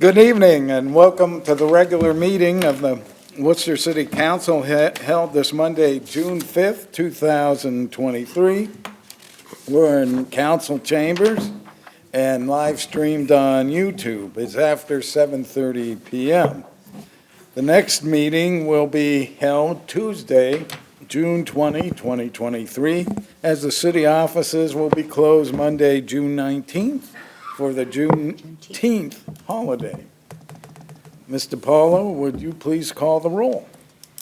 Good evening and welcome to the regular meeting of the Wooster City Council held this Monday, June 5th, 2023. We're in council chambers and live streamed on YouTube. It's after 7:30 p.m. The next meeting will be held Tuesday, June 20, 2023, as the city offices will be closed Monday, June 19th for the Juneteenth holiday. Mr. Paulo, would you please call the roll?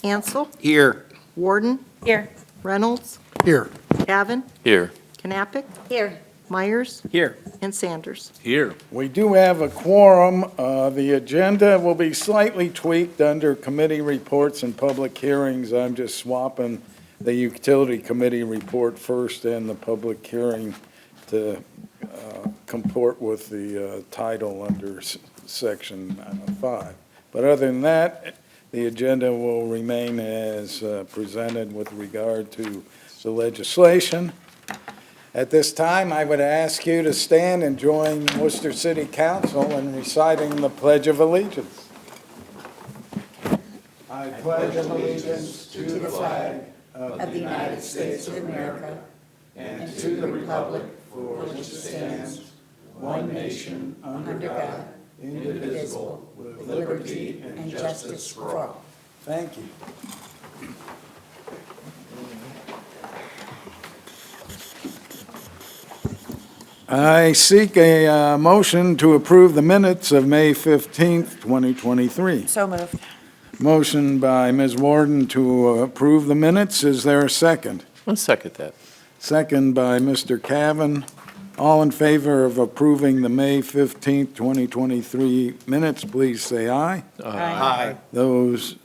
Ansel, Here. Warden, Here. Reynolds, Here. Cavan, Here. Knappich, Here. Myers, Here. and Sanders. Here. We do have a quorum. The agenda will be slightly tweaked under committee reports and public hearings. I'm just swapping the utility committee report first and the public hearing to comport with the title under section 5. But other than that, the agenda will remain as presented with regard to the legislation. At this time, I would ask you to stand and join Worcester City Council in reciting the Pledge of Allegiance. I pledge allegiance to the flag Of the United States of America and to the republic for which it stands, one nation, under God, indivisible, with liberty and justice for all. Thank you. I seek a motion to approve the minutes of May 15th, 2023. So moved. Motion by Ms. Warden to approve the minutes. Is there a second? I'll second that. Second by Mr. Cavan. All in favor of approving the May 15th, 2023 minutes, please say aye. Aye. Those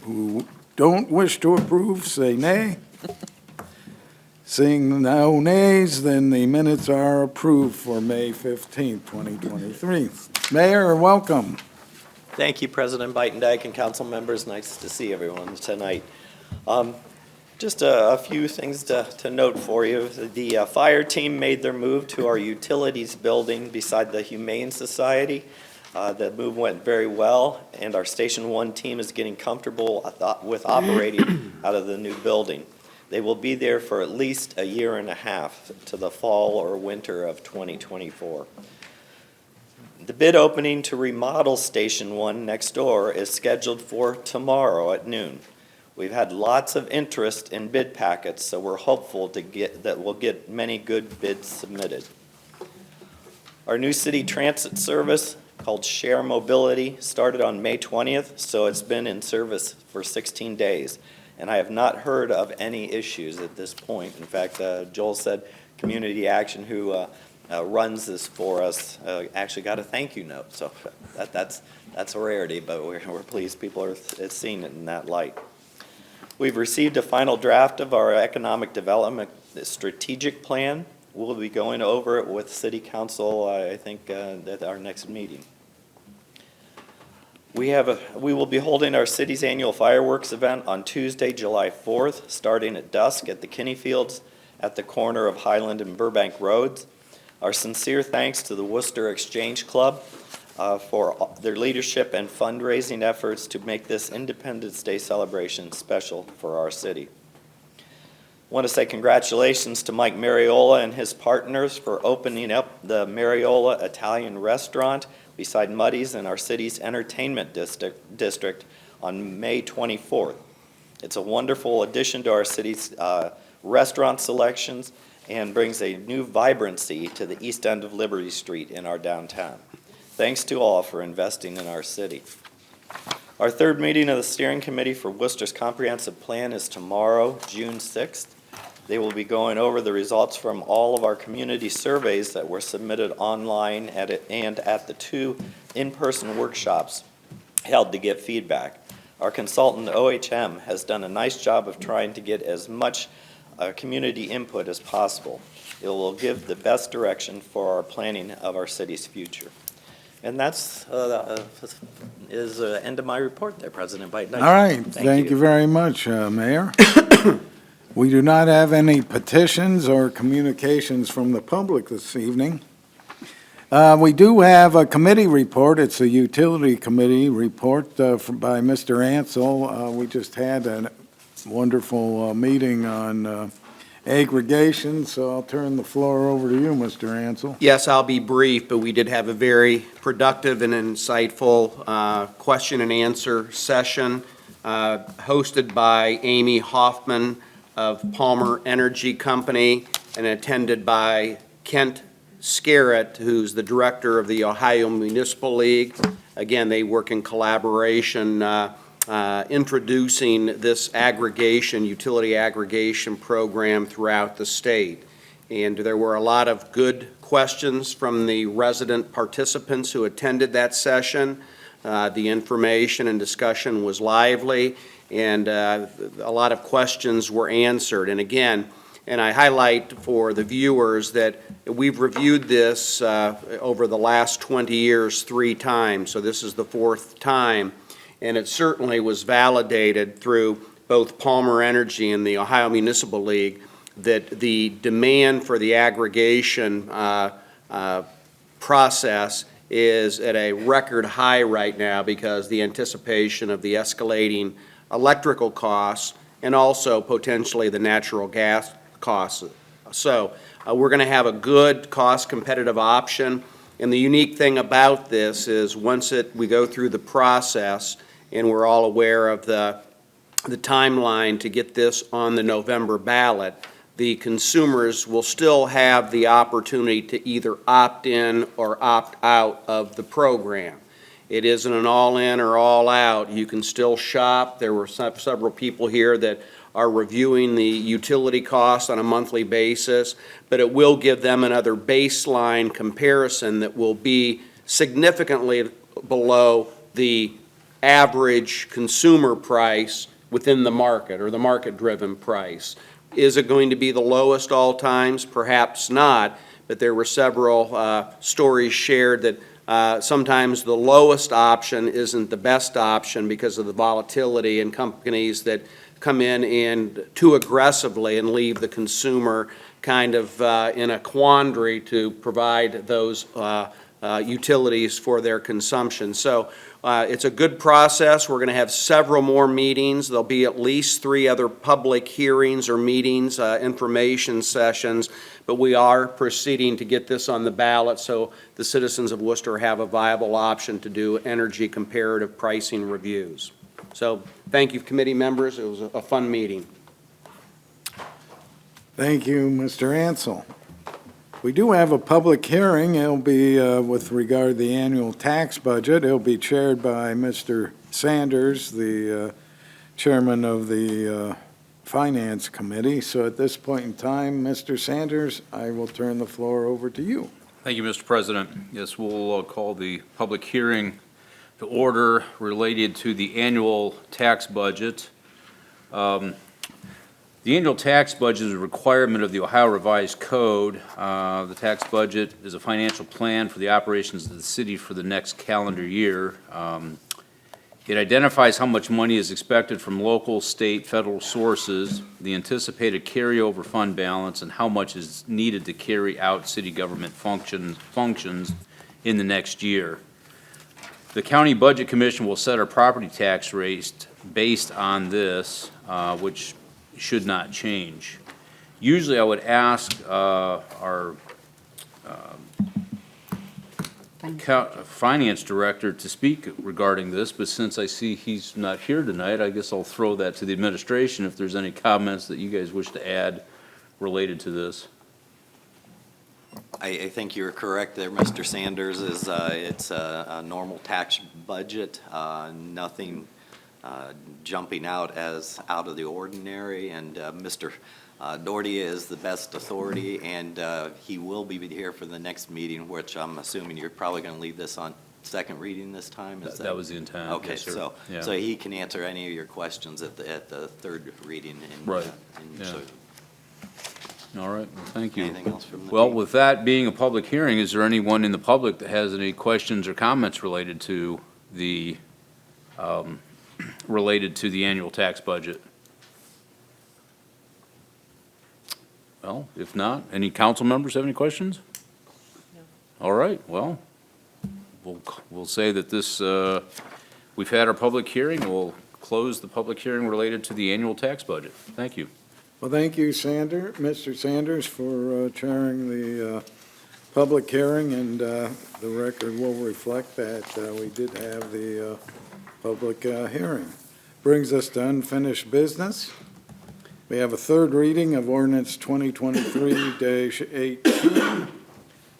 who don't wish to approve, say nay. Seeing no nays, then the minutes are approved for May 15th, 2023. Mayor, welcome. Thank you, President Bytendijk and council members. Nice to see everyone tonight. Just a few things to note for you. The fire team made their move to our utilities building beside the Humane Society. The move went very well, and our Station 1 team is getting comfortable with operating out of the new building. They will be there for at least a year and a half to the fall or winter of 2024. The bid opening to remodel Station 1 next door is scheduled for tomorrow at noon. We've had lots of interest in bid packets, so we're hopeful that we'll get many good bids submitted. Our new city transit service called Share Mobility started on May 20th, so it's been in service for 16 days. And I have not heard of any issues at this point. In fact, Joel said Community Action, who runs this for us, actually got a thank you note. So that's a rarity, but we're pleased people are seeing it in that light. We've received a final draft of our economic development strategic plan. We'll be going over it with City Council, I think, at our next meeting. We will be holding our city's annual fireworks event on Tuesday, July 4th, starting at dusk at the Kinney Fields at the corner of Highland and Burbank Roads. Our sincere thanks to the Wooster Exchange Club for their leadership and fundraising efforts to make this Independence Day celebration special for our city. I want to say congratulations to Mike Mariola and his partners for opening up the Mariola Italian restaurant beside Muddy's in our city's entertainment district on May 24th. It's a wonderful addition to our city's restaurant selections and brings a new vibrancy to the east end of Liberty Street in our downtown. Thanks to all for investing in our city. Our third meeting of the steering committee for Worcester's comprehensive plan is tomorrow, June 6th. They will be going over the results from all of our community surveys that were submitted online and at the 2 in-person workshops held to get feedback. Our consultant, OHM, has done a nice job of trying to get as much community input as possible. It will give the best direction for our planning of our city's future. And that's is the end of my report there, President Biden. All right, thank you very much, Mayor. We do not have any petitions or communications from the public this evening. We do have a committee report. It's a utility committee report by Mr. Ansel. We just had a wonderful meeting on aggregation, so I'll turn the floor over to you, Mr. Ansel. Yes, I'll be brief, but we did have a very productive and insightful question and answer session hosted by Amy Hoffman of Palmer Energy Company and attended by Kent Scarrett, who's the director of the Ohio Municipal League. Again, they work in collaboration introducing this aggregation, utility aggregation program throughout the state. And there were a lot of good questions from the resident participants who attended that session. The information and discussion was lively, and a lot of questions were answered. And again, and I highlight for the viewers that we've reviewed this over the last 20 years 3 times, so this is the 4th time. And it certainly was validated through both Palmer Energy and the Ohio Municipal League that the demand for the aggregation process is at a record high right now because the anticipation of the escalating electrical costs and also potentially the natural gas costs. So we're going to have a good cost-competitive option. And the unique thing about this is once we go through the process, and we're all aware of the timeline to get this on the November ballot, the consumers will still have the opportunity to either opt in or opt out of the program. It isn't an all-in or all-out. You can still shop. There were several people here that are reviewing the utility costs on a monthly basis, but it will give them another baseline comparison that will be significantly below the average consumer price within the market or the market-driven price. Is it going to be the lowest all times? Perhaps not, but there were several stories shared that sometimes the lowest option isn't the best option because of the volatility and companies that come in and too aggressively and leave the consumer kind of in a quandary to provide those utilities for their consumption. So it's a good process. We're going to have several more meetings. There'll be at least 3 other public hearings or meetings, information sessions, but we are proceeding to get this on the ballot so the citizens of Wooster have a viable option to do energy comparative pricing reviews. So thank you, committee members. It was a fun meeting. Thank you, Mr. Ansel. We do have a public hearing. It'll be with regard to the annual tax budget. It'll be chaired by Mr. Sanders, the chairman of the Finance Committee. So at this point in time, Mr. Sanders, I will turn the floor over to you. Thank you, Mr. President. Yes, we'll call the public hearing to order related to the annual tax budget. The annual tax budget is a requirement of the Ohio Revised Code. The tax budget is a financial plan for the operations of the city for the next calendar year. It identifies how much money is expected from local, state, federal sources, the anticipated carryover fund balance, and how much is needed to carry out city government functions in the next year. The County Budget Commission will set our property tax rate based on this, which should not change. Usually I would ask our finance director to speak regarding this, but since I see he's not here tonight, I guess I'll throw that to the administration if there's any comments that you guys wish to add related to this. I think you're correct there, Mr. Sanders. It's a normal tax budget, nothing jumping out as out of the ordinary, and Mr. Doherty is the best authority, and he will be here for the next meeting, which I'm assuming you're probably going to leave this on second reading this time? Is that was the intent. Okay, yes, sir. so he can answer any of your questions at the third reading. Right. Yeah. All right, well, thank you. Anything else from the Well, team? with that being a public hearing, is there anyone in the public that has any questions or comments related to the annual tax budget? Well, if not, any council members have any questions? All right, well, we'll say that this, we've had our public hearing. We'll close the public hearing related to the annual tax budget. Thank you. Well, thank you, Mr. Sanders, for chairing the public hearing, and the record will reflect that we did have the public hearing. Brings us to unfinished business. We have a third reading of ordinance 2023-18.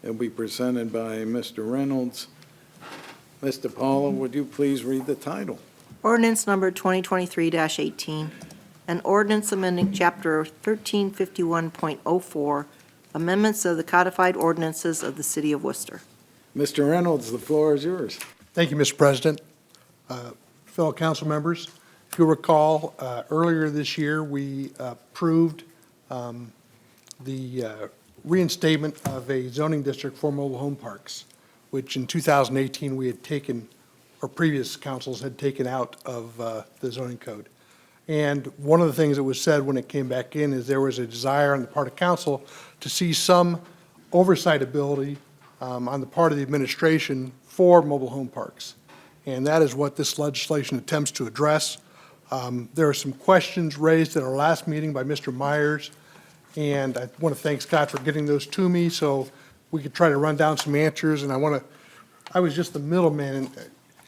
It'll be presented by Mr. Reynolds. Mr. Paula, would you please read the title? Ordinance number 2023-18, an ordinance amending Chapter 1351.04, amendments of the codified ordinances of the City of Worcester. Mr. Reynolds, the floor is yours. Thank you, Mr. President. Fellow council members, if you'll recall, earlier this year, we approved the reinstatement of a zoning district for mobile home parks, which in 2018 we had taken, or previous councils had taken out of the zoning code. And one of the things that was said when it came back in is there was a desire on the part of council to see some oversight ability on the part of the administration for mobile home parks. And that is what this legislation attempts to address. There are some questions raised at our last meeting by Mr. Myers, and I want to thank Scott for getting those to me so we could try to run down some answers. And I was just the middleman, and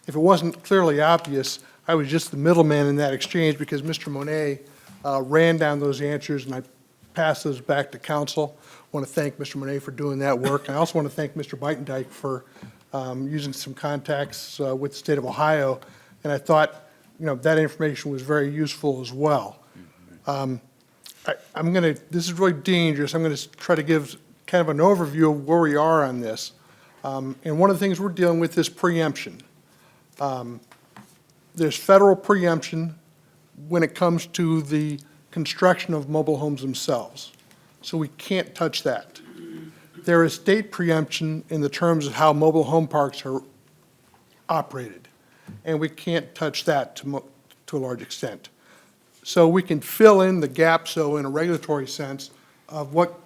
if it wasn't clearly obvious, I was just the middleman in that exchange because Mr. Monet ran down those answers, and I passed those back to council. I want to thank Mr. Monet for doing that work. I also want to thank Mr. Beitendijk for using some contacts with the state of Ohio, and I thought, that information was very useful as well. This is really dangerous. I'm going to try to give kind of an overview of where we are on this. And one of the things we're dealing with is preemption. There's federal preemption when it comes to the construction of mobile homes themselves. So we can't touch that. There is state preemption in the terms of how mobile home parks are operated, and we can't touch that to a large extent. So we can fill in the gap, so in a regulatory sense, of what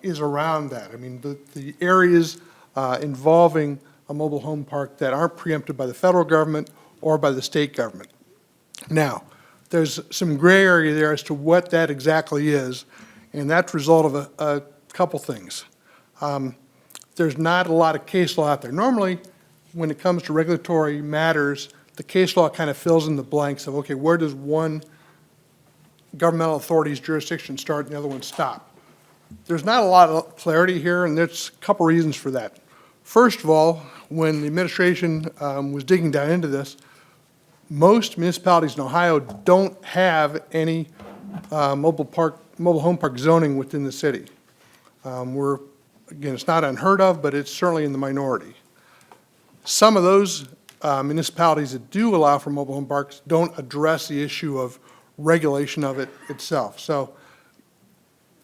is around that. I mean, the areas involving a mobile home park that aren't preempted by the federal government or by the state government. Now, there's some gray area there as to what that exactly is, and that's a result of a couple things. There's not a lot of case law out there. Normally, when it comes to regulatory matters, the case law kind of fills in the blanks of, okay, where does one governmental authority's jurisdiction start and the other one stop? There's not a lot of clarity here, and there's a couple reasons for that. First of all, when the administration was digging down into this, most municipalities in Ohio don't have any mobile home park zoning within the city. Again, it's not unheard of, but it's certainly in the minority. Some of those municipalities that do allow for mobile home parks don't address the issue of regulation of it itself. So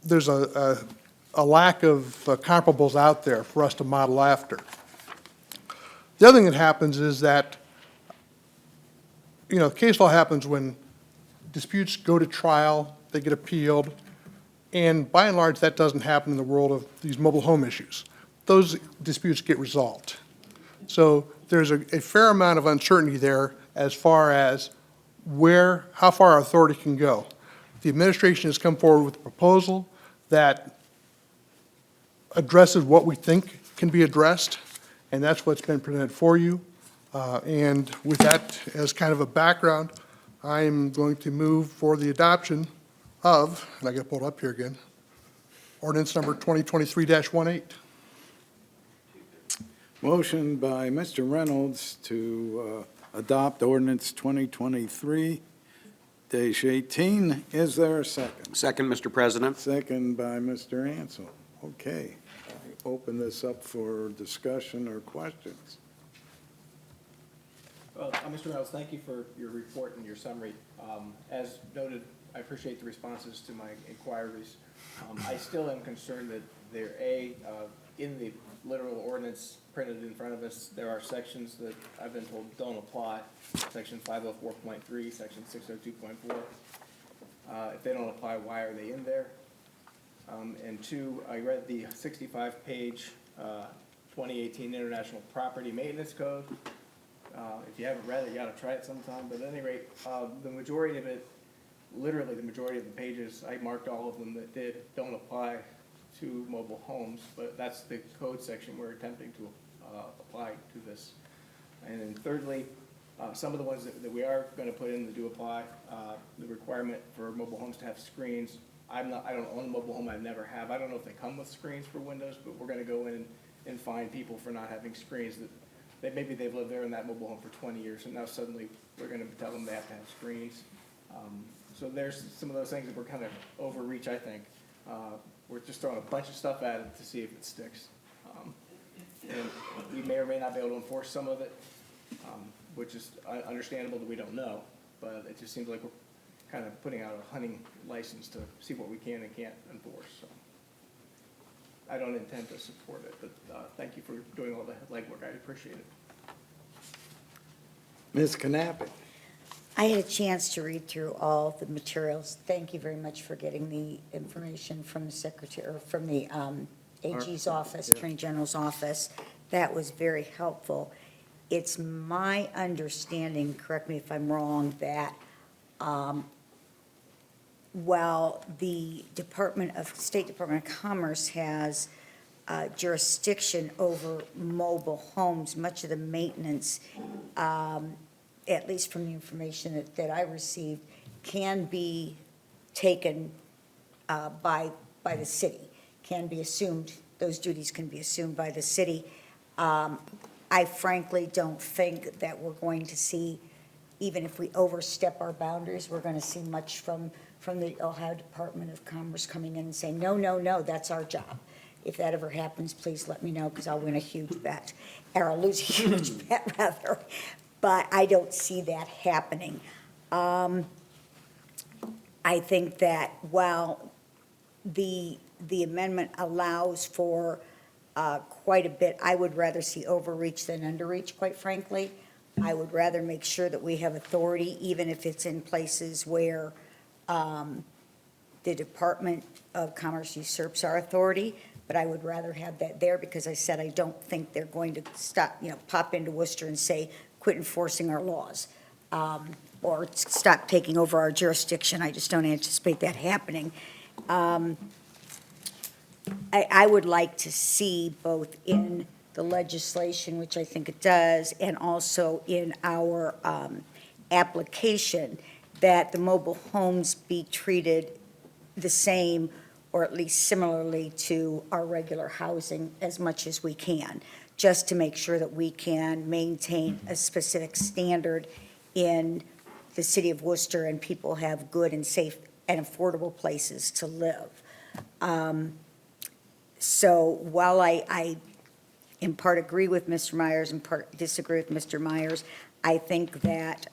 there's a lack of comparables out there for us to model after. The other thing that happens is that, case law happens when disputes go to trial, they get appealed, and by and large, that doesn't happen in the world of these mobile home issues. Those disputes get resolved. So there's a fair amount of uncertainty there as far as how far our authority can go. The administration has come forward with a proposal that addresses what we think can be addressed, and that's what's been presented for you. And with that as kind of a background, I am going to move for the adoption of, and I got to pull it up here again, ordinance number 2023-18. Motion by Mr. Reynolds to adopt ordinance 2023-18. Is there a second? Second, Mr. President. Second by Mr. Ansel. Okay. I open this up for discussion or questions. Well, Mr. Reynolds, thank you for your report and your summary. As noted, I appreciate the responses to my inquiries. I still am concerned that in the literal ordinance printed in front of us, there are sections that I've been told don't apply. Section 504.3, section 602.4. If they don't apply, why are they in there? And two, I read the 65-page 2018 International Property Maintenance Code. If you haven't read it, you gotta try it sometime, but at any rate, the majority of it, literally the majority of the pages, I marked all of them that don't apply to mobile homes, but that's the code section we're attempting to apply to this. And then thirdly, some of the ones that we are gonna put in that do apply, the requirement for mobile homes to have screens. I don't own a mobile home, I never have. I don't know if they come with screens for windows, but we're gonna go in and fine people for not having screens that maybe they've lived there in that mobile home for 20 years, and now suddenly we're gonna tell them they have to have screens. So there's some of those things that we're kind of overreach, I think. We're just throwing a bunch of stuff at it to see if it sticks. And we may or may not be able to enforce some of it, which is understandable that we don't know, but it just seems like we're kind of putting out a hunting license to see what we can and can't enforce, so. I don't intend to support it, but thank you for doing all the legwork, I appreciate it. Ms. Knappich. I had a chance to read through all the materials. Thank you very much for getting the information from the secretary, or from the AG's office, Attorney General's office. That was very helpful. It's my understanding, correct me if I'm wrong, that while the State Department of Commerce has jurisdiction over mobile homes, much of the maintenance, at least from the information that I received, can be taken by the city, can be assumed, those duties can be assumed by the city. I frankly don't think that we're going to see, even if we overstep our boundaries, we're going to see much from the Ohio Department of Commerce coming in and saying, no, no, no, that's our job. If that ever happens, please let me know, because I'll win a huge bet, or I'll lose a huge bet, rather. But I don't see that happening. I think that while the amendment allows for quite a bit, I would rather see overreach than underreach, quite frankly. I would rather make sure that we have authority, even if it's in places where the Department of Commerce usurps our authority, but I would rather have that there, because I said I don't think they're going to stop, pop into Worcester and say, quit enforcing our laws, or stop taking over our jurisdiction. I just don't anticipate that happening. I would like to see both in the legislation, which I think it does, and also in our application, that the mobile homes be treated the same, or at least similarly to our regular housing as much as we can, just to make sure that we can maintain a specific standard in the city of Worcester, and people have good and safe and affordable places to live. So while I in part agree with Mr. Myers and part disagree with Mr. Myers, I think that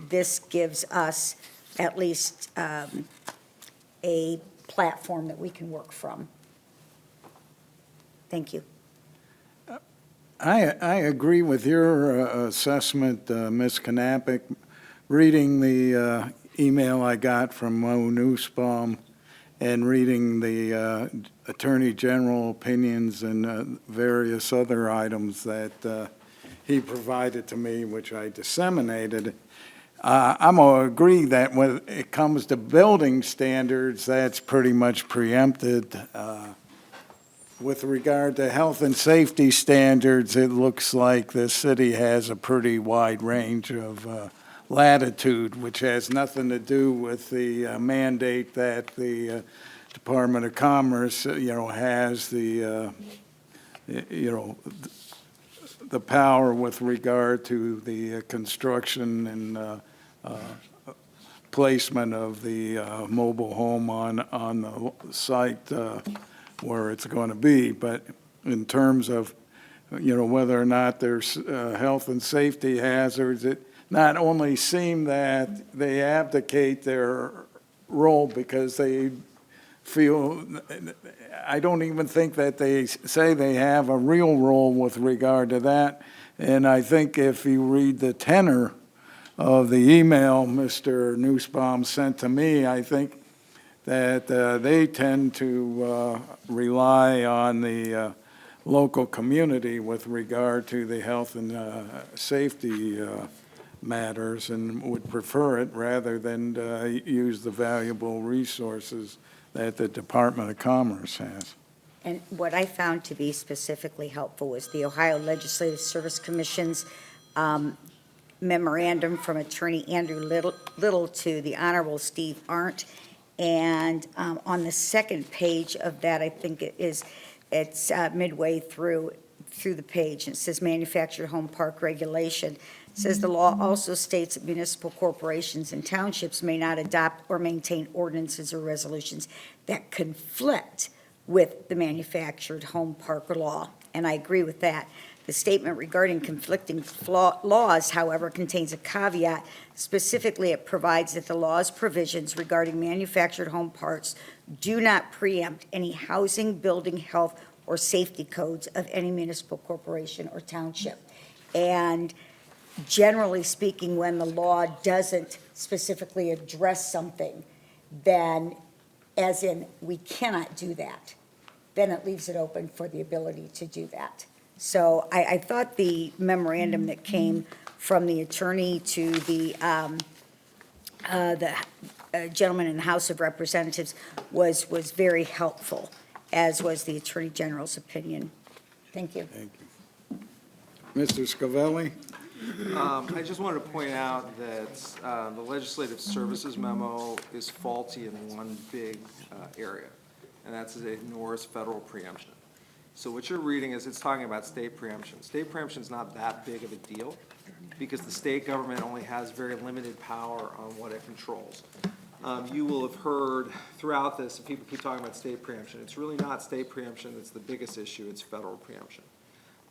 this gives us at least a platform that we can work from. Thank you. I agree with your assessment, Ms. Knappich. Reading the email I got from Mo Nussbaum and reading the Attorney General opinions and various other items that he provided to me, which I disseminated, I'm going to agree that when it comes to building standards, that's pretty much preempted. With regard to health and safety standards, it looks like the city has a pretty wide range of latitude, which has nothing to do with the mandate that the Department of Commerce, has the power with regard to the construction and placement of the mobile home on the site where it's going to be. But in terms of, whether or not there's health and safety hazards, it not only seem that they abdicate their role because they feel, I don't even think that they say they have a real role with regard to that. And I think if you read the tenor of the email Mr. Nussbaum sent to me, I think that they tend to rely on the local community with regard to the health and safety matters, and would prefer it rather than use the valuable resources that the Department of Commerce has. And what I found to be specifically helpful was the Ohio Legislative Service Commission's memorandum from Attorney Andrew Little to the Honorable Steve Arndt. And on the second page of that, I think it's midway through the page. It says manufactured home park regulation. It says the law also states that municipal corporations and townships may not adopt or maintain ordinances or resolutions that conflict with the manufactured home park law, and I agree with that. The statement regarding conflicting laws, however, contains a caveat. Specifically, it provides that the law's provisions regarding manufactured home parks do not preempt any housing, building, health, or safety codes of any municipal corporation or township. And generally speaking, when the law doesn't specifically address something, then, as in, we cannot do that, then it leaves it open for the ability to do that. So I thought the memorandum that came from the attorney to the gentleman in the House of Representatives was very helpful, as was the Attorney General's opinion. Thank you. Thank you. Mr. Scavelli? I just wanted to point out that the Legislative Services memo is faulty in one big area, and that's it ignores federal preemption. So what you're reading is it's talking about state preemption. State preemption is not that big of a deal because the state government only has very limited power on what it controls. You will have heard throughout this, if people keep talking about state preemption, it's really not state preemption that's the biggest issue, it's federal preemption.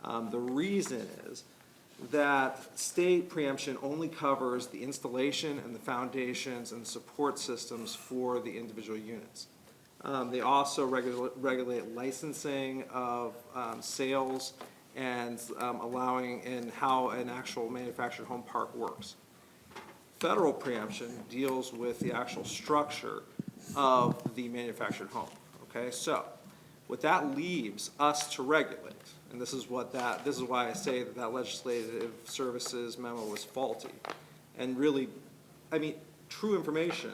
The reason is that state preemption only covers the installation and the foundations and the support systems for the individual units. They also regulate licensing of sales and allowing in how an actual manufactured home park works. Federal preemption deals with the actual structure of the manufactured home, okay? So what that leaves us to regulate, and this is why I say that Legislative Services memo was faulty, and really, I mean, true information,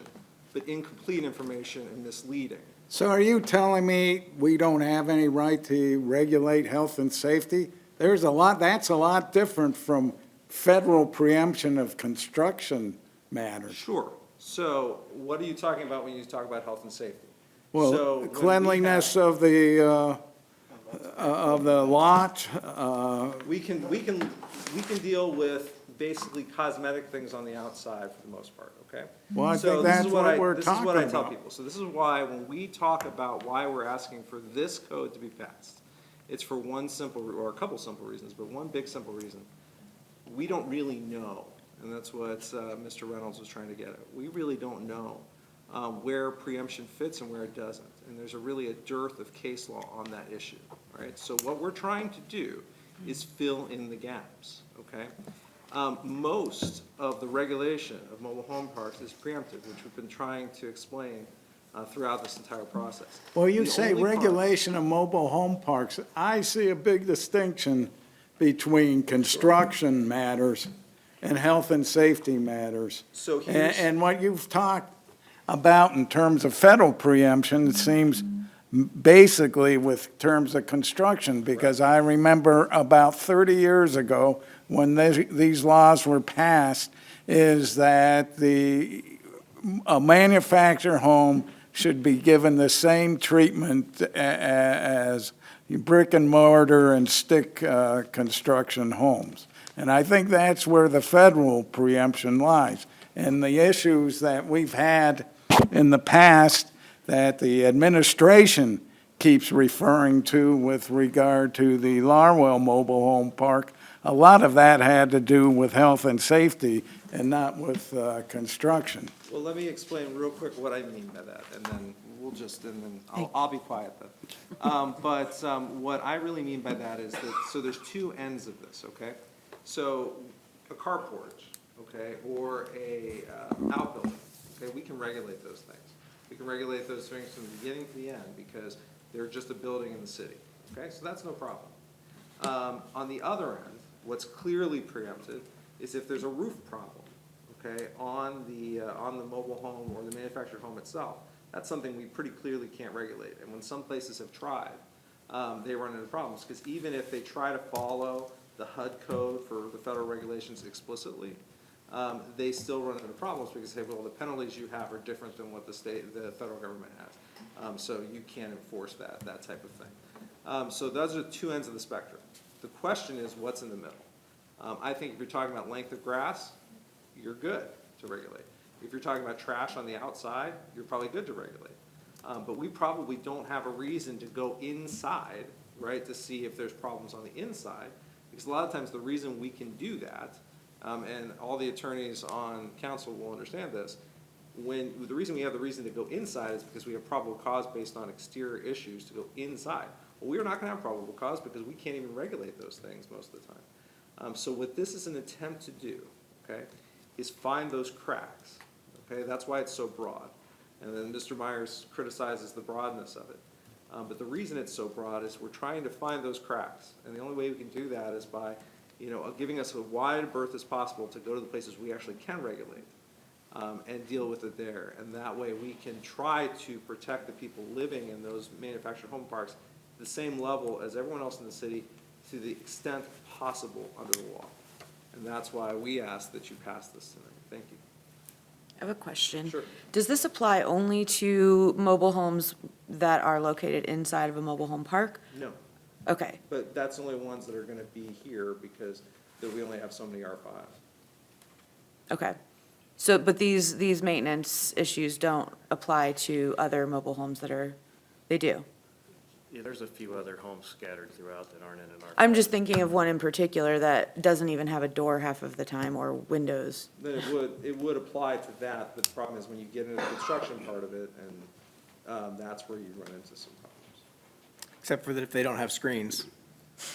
but incomplete information and misleading. So are you telling me we don't have any right to regulate health and safety? That's a lot different from federal preemption of construction matters. Sure. So what are you talking about when you talk about health and safety? Well, So when we cleanliness of the lot, We can deal with basically cosmetic things on the outside for the most part, okay? Well, I So think this that's is what we're This is what I talking tell about. people. So this is why when we talk about why we're asking for this code to be passed, it's for one simple, or a couple simple reasons, but one big simple reason. We don't really know, and that's what Mr. Reynolds was trying to get at. We really don't know where preemption fits and where it doesn't. And there's really a dearth of case law on that issue, right? So what we're trying to do is fill in the gaps, okay? Most of the regulation of mobile home parks is preemptive, which we've been trying to explain throughout this entire process. well, you The say only part- regulation of mobile home parks. I see a big distinction between construction matters and health and safety matters. So here's. And what you've talked about in terms of federal preemption, it seems basically with terms of construction, because I remember about 30 years ago, when these laws were passed, is that a manufactured home should be given the same treatment as brick and mortar and stick construction homes. And I think that's where the federal preemption lies. And the issues that we've had in the past that the administration keeps referring to with regard to the Larwell Mobile Home Park, a lot of that had to do with health and safety and not with construction. Well, let me explain real quick what I mean by that, and then I'll be quiet then. But what I really mean by that is that, so there's two ends of this, okay? So a carport, okay, or a outbuilding, okay, we can regulate those things. We can regulate those things from the beginning to the end because they're just a building in the city, okay? So that's no problem. On the other end, what's clearly preempted is if there's a roof problem, okay, on the mobile home or the manufactured home itself. That's something we pretty clearly can't regulate. And when some places have tried, they run into problems, because even if they try to follow the HUD code for the federal regulations explicitly, they still run into problems because they say, well, the penalties you have are different than what the federal government has. So you can't enforce that type of thing. So those are two ends of the spectrum. The question is, what's in the middle? I think if you're talking about length of grass, you're good to regulate. If you're talking about trash on the outside, you're probably good to regulate. But we probably don't have a reason to go inside, right, to see if there's problems on the inside. Because a lot of times the reason we can do that, and all the attorneys on council will understand this, the reason we have the reason to go inside is because we have probable cause based on exterior issues to go inside. Well, we're not gonna have probable cause because we can't even regulate those things most of the time. So what this is an attempt to do, okay, is find those cracks, okay? That's why it's so broad. And then Mr. Myers criticizes the broadness of it. But the reason it's so broad is we're trying to find those cracks. And the only way we can do that is by, giving us a wide berth as possible to go to the places we actually can regulate, and deal with it there. And that way we can try to protect the people living in those manufactured home parks at the same level as everyone else in the city to the extent possible under the law. And that's why we ask that you pass this tonight. Thank you. I have a question. Sure. Does this apply only to mobile homes that are located inside of a mobile home park? No, Okay, but that's only ones that are gonna be here because we only have so many R5s. okay. So, but these maintenance issues don't apply to other mobile homes they do? Yeah, there's a few other homes scattered throughout that aren't in an R. I'm just thinking of one in particular that doesn't even have a door half of the time or windows. Then it would apply to that, but the problem is when you get into the construction part of it, and that's where you run into some problems. Except for that if they don't have screens.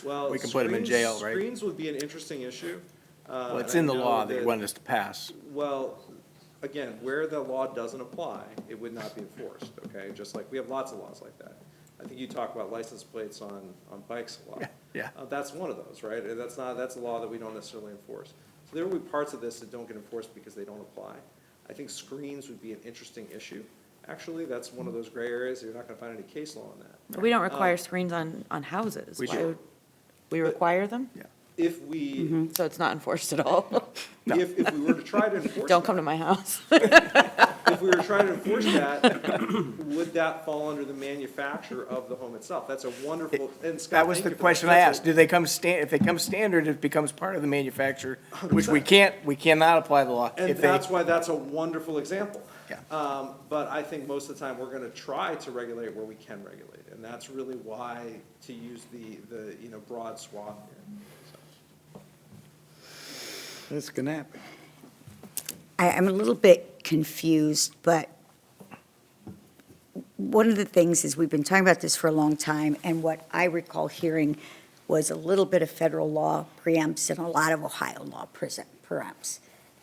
Well, We can put 'em in screens- jail, right? Screens would be an interesting issue. Well, it's and I in the know law that you wanted us to pass. Well, again, where the law doesn't apply, it would not be enforced, okay? Just like, we have lots of laws like that. I think you talk about license plates on bikes a lot. Yeah. That's one of those, right? That's a law that we don't necessarily enforce. So there will be parts of this that don't get enforced because they don't apply. I think screens would be an interesting issue. Actually, that's one of those gray areas, you're not gonna find any case law on that. We don't require screens on houses. We Why do. would we require them? If we, So it's not enforced at all? if we were to try to enforce Don't that- come to my house. If we were trying to enforce that, would that fall under the manufacturer of the home itself? That's a wonderful, and Scott, That was thank the you for question I asked. Do they come if they come standard, it becomes part of the manufacturer, which we cannot apply the law. And If they- that's why that's a wonderful example. Yeah. But I think most of the time, we're gonna try to regulate where we can regulate, and that's really why to use the broad swath here. Ms. Knapp. I'm a little bit confused, but one of the things is we've been talking about this for a long time, and what I recall hearing was a little bit of federal law preempts and a lot of Ohio law preempts.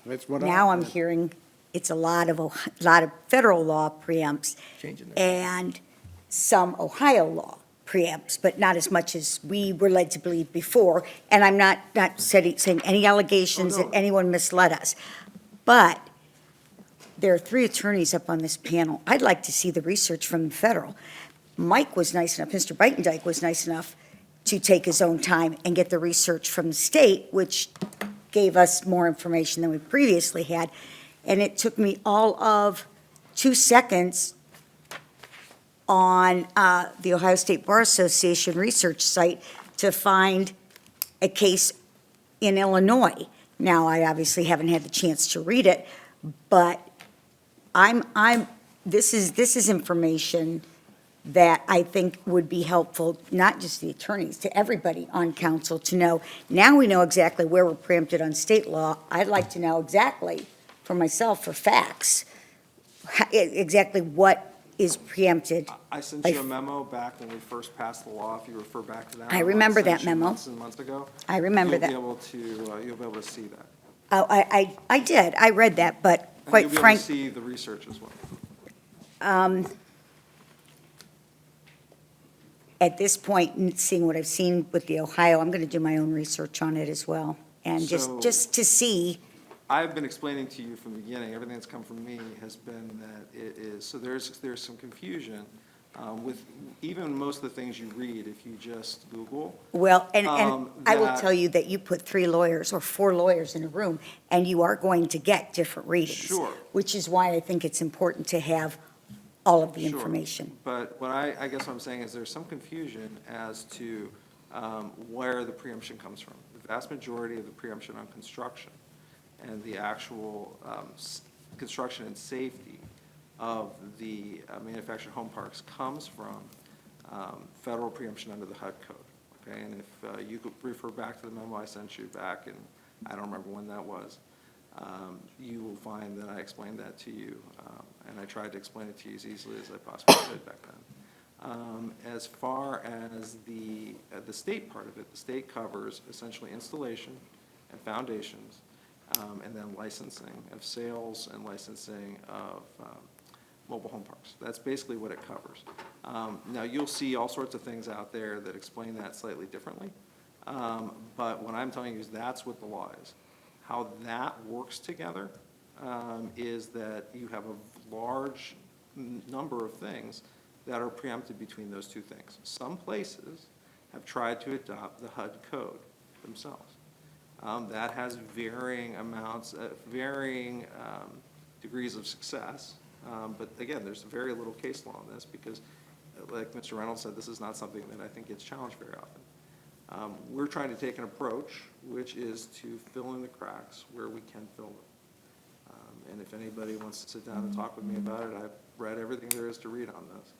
That's what Now I'm hearing it's a lot of federal law preempts Changing that. and some Ohio law preempts, but not as much as we were led to believe before. And I'm not saying any allegations that anyone misled us. But there are three attorneys up on this panel. I'd like to see the research from the federal. Mike was nice enough, Mr. Beitendijk was nice enough to take his own time and get the research from the state, which gave us more information than we previously had. And it took me all of 2 seconds on the Ohio State Bar Association research site to find a case in Illinois. Now, I obviously haven't had the chance to read it, but this is information that I think would be helpful, not just the attorneys, to everybody on council to know. Now we know exactly where we're preempted on state law. I'd like to know exactly, for myself, for facts, exactly what is preempted. I sent you a memo back when we first passed the law, if you refer back to that. I remember I sent that you memo. Months and months ago. I remember that. You'll be able to see that. Oh, I did, I read that, but And quite you'll be able frank, to see the research as well. at this point, seeing what I've seen with the Ohio, I'm going to do my own research on it as well. And So- just to see, I've been explaining to you from the beginning, everything that's come from me has been that it is, so there's some confusion with even most of the things you read, if you just Google. well, and I will that- tell you that you put 3 lawyers or 4 lawyers in a room, and you are going to get different readings. Sure. Which is why I think it's important to have all of the Sure. information. But what I guess what I'm saying is there's some confusion as to where the preemption comes from. The vast majority of the preemption on construction and the actual construction and safety of the manufactured home parks comes from federal preemption under the HUD code, okay? And if you could refer back to the memo I sent you back, and I don't remember when that was, you will find that I explained that to you, and I tried to explain it to you as easily as I possibly could back then. As far as the state part of it, the state covers essentially installation and foundations, and then licensing of sales and licensing of mobile home parks. That's basically what it covers. Now, you'll see all sorts of things out there that explain that slightly differently, but what I'm telling you is that's what the law is. How that works together is that you have a large number of things that are preempted between those two things. Some places have tried to adopt the HUD code themselves. That has varying amounts, varying degrees of success. But again, there's very little case law on this because, like Mr. Reynolds said, this is not something that I think gets challenged very often. We're trying to take an approach which is to fill in the cracks where we can fill them. And if anybody wants to sit down and talk with me about it, I've read everything there is to read on this.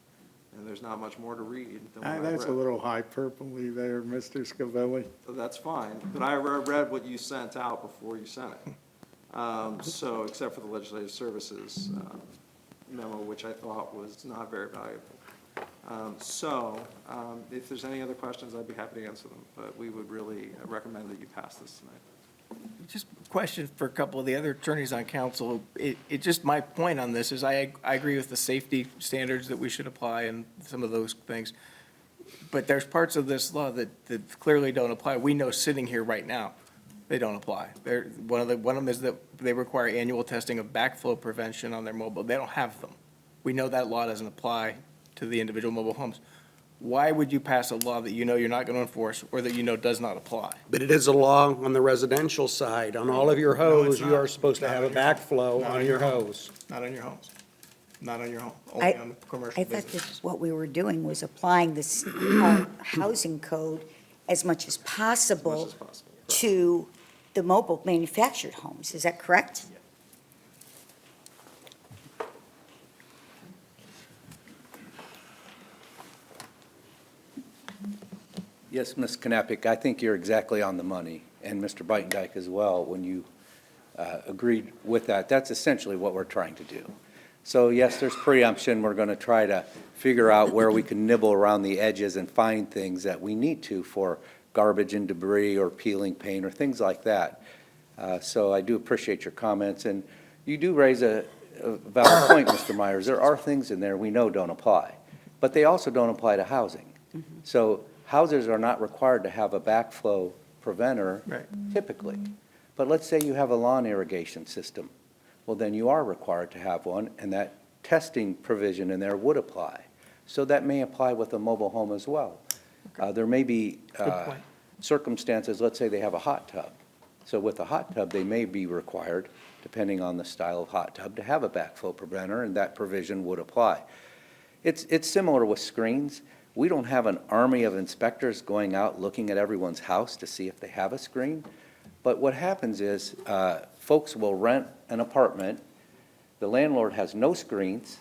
And there's not much more to read than what I've read. That's a little hyperbole there, Mr. Scavelli. So that's fine, but I read what you sent out before you sent it. So, except for the Legislative Services memo, which I thought was not very valuable. If there's any other questions, I'd be happy to answer them, but we would really recommend that you pass this tonight. Just a question for a couple of the other attorneys on council. Just my point on this is I agree with the safety standards that we should apply and some of those things. But there's parts of this law that clearly don't apply. We know sitting here right now, they don't apply. One of them is that they require annual testing of backflow prevention on their mobile. They don't have them. We know that law doesn't apply to the individual mobile homes. Why would you pass a law that you know you're not going to enforce or that you know does not apply? But it is a law on the residential side. On all of your hose, you are supposed to have a backflow on your hose. Not on your homes. Not on your home, only on commercial I thought business. this is what we were doing, was applying this housing code as much as possible As possible. to the mobile manufactured homes. Is that correct? Yes, Ms. Knappich, I think you're exactly on the money, and Mr. Beitendijk as well, when you agreed with that. That's essentially what we're trying to do. So yes, there's preemption. We're going to try to figure out where we can nibble around the edges and find things that we need to for garbage and debris or peeling paint or things like that. So I do appreciate your comments, and you do raise a valid point, Mr. Myers. There are things in there we know don't apply, but they also don't apply to housing. So houses are not required to have a backflow preventer typically. But let's say you have a lawn irrigation system. Well, then you are required to have one, and that testing provision in there would apply. So that may apply with a mobile home as well. There may be circumstances, let's say they have a hot tub. So with a hot tub, they may be required, depending on the style of hot tub, to have a backflow preventer, and that provision would apply. It's similar with screens. We don't have an army of inspectors going out looking at everyone's house to see if they have a screen. But what happens is folks will rent an apartment. The landlord has no screens.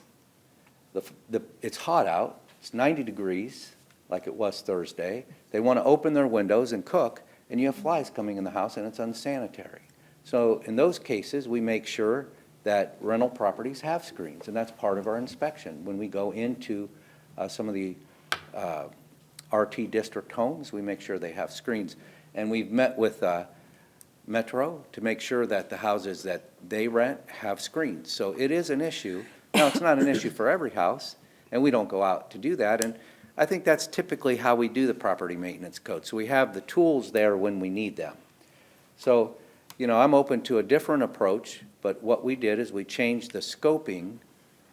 It's hot out. It's 90 degrees, like it was Thursday. They want to open their windows and cook, and you have flies coming in the house, and it's unsanitary. So in those cases, we make sure that rental properties have screens, and that's part of our inspection. When we go into some of the RT district homes, we make sure they have screens. And we've met with Metro to make sure that the houses that they rent have screens. So it is an issue. Now, it's not an issue for every house, and we don't go out to do that. And I think that's typically how we do the property maintenance code. So we have the tools there when we need them. So, I'm open to a different approach, but what we did is we changed the scoping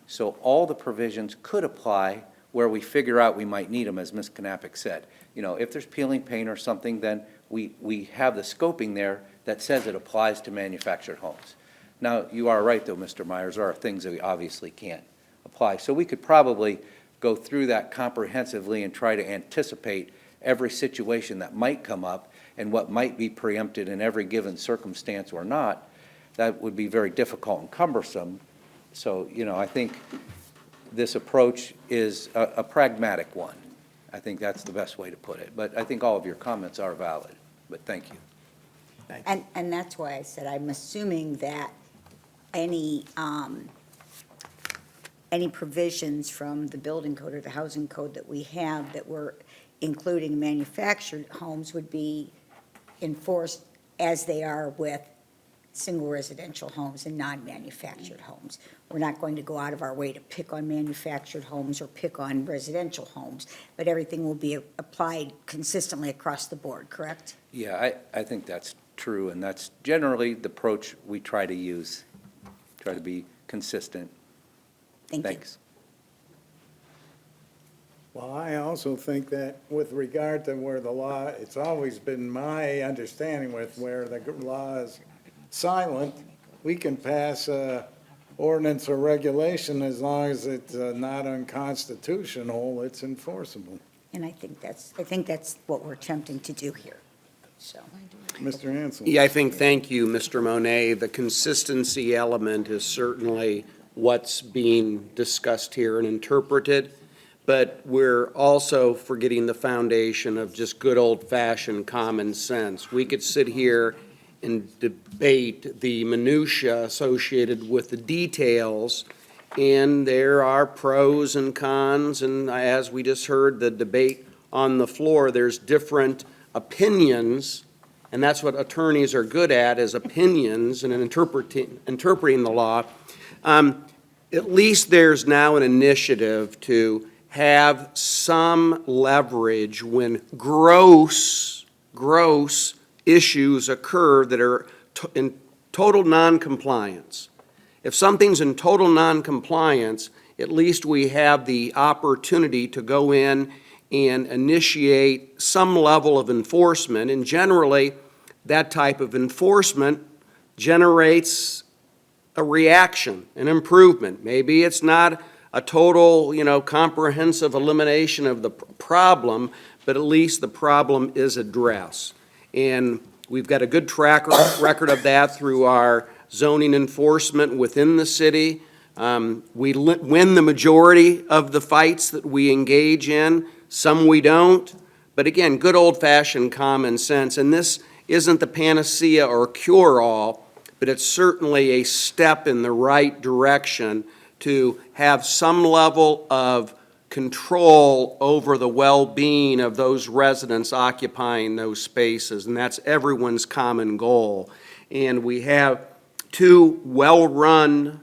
so all the provisions could apply where we figure out we might need them, as Ms. Knappich said. If there's peeling paint or something, then we have the scoping there that says it applies to manufactured homes. Now, you are right, though, Mr. Myers, there are things that we obviously can't apply. So we could probably go through that comprehensively and try to anticipate every situation that might come up and what might be preempted in every given circumstance or not. That would be very difficult and cumbersome. So, I think this approach is a pragmatic one. I think that's the best way to put it. But I think all of your comments are valid, but thank you. And that's why I said I'm assuming that any provisions from the building code or the housing code that we have that we're including manufactured homes would be enforced as they are with single residential homes and non-manufactured homes. We're not going to go out of our way to pick on manufactured homes or pick on residential homes, but everything will be applied consistently across the board, correct? Yeah, I think that's true, and that's generally the approach we try to use, try to be consistent. Thank you. Thanks. Well, I also think that with regard to where the law, it's always been my understanding with where the law is silent, we can pass a ordinance or regulation as long as it's not unconstitutional, it's enforceable. And I think that's what we're attempting to do here, so. Mr. Ansel? Yeah, thank you, Mr. Monet. The consistency element is certainly what's being discussed here and interpreted, but we're also forgetting the foundation of just good old-fashioned common sense. We could sit here and debate the minutia associated with the details, and there are pros and cons, and as we just heard the debate on the floor, there's different opinions, and that's what attorneys are good at, is opinions and interpreting the law. At least there's now an initiative to have some leverage when gross issues occur that are in total noncompliance. If something's in total noncompliance, at least we have the opportunity to go in and initiate some level of enforcement, and generally, that type of enforcement generates a reaction, an improvement. Maybe it's not a total, comprehensive elimination of the problem, but at least the problem is addressed. And we've got a good track record of that through our zoning enforcement within the city. We win the majority of the fights that we engage in. Some we don't. But again, good old-fashioned common sense. And this isn't the panacea or cure-all, but it's certainly a step in the right direction to have some level of control over the well-being of those residents occupying those spaces, and that's everyone's common goal. And we have 2 well-run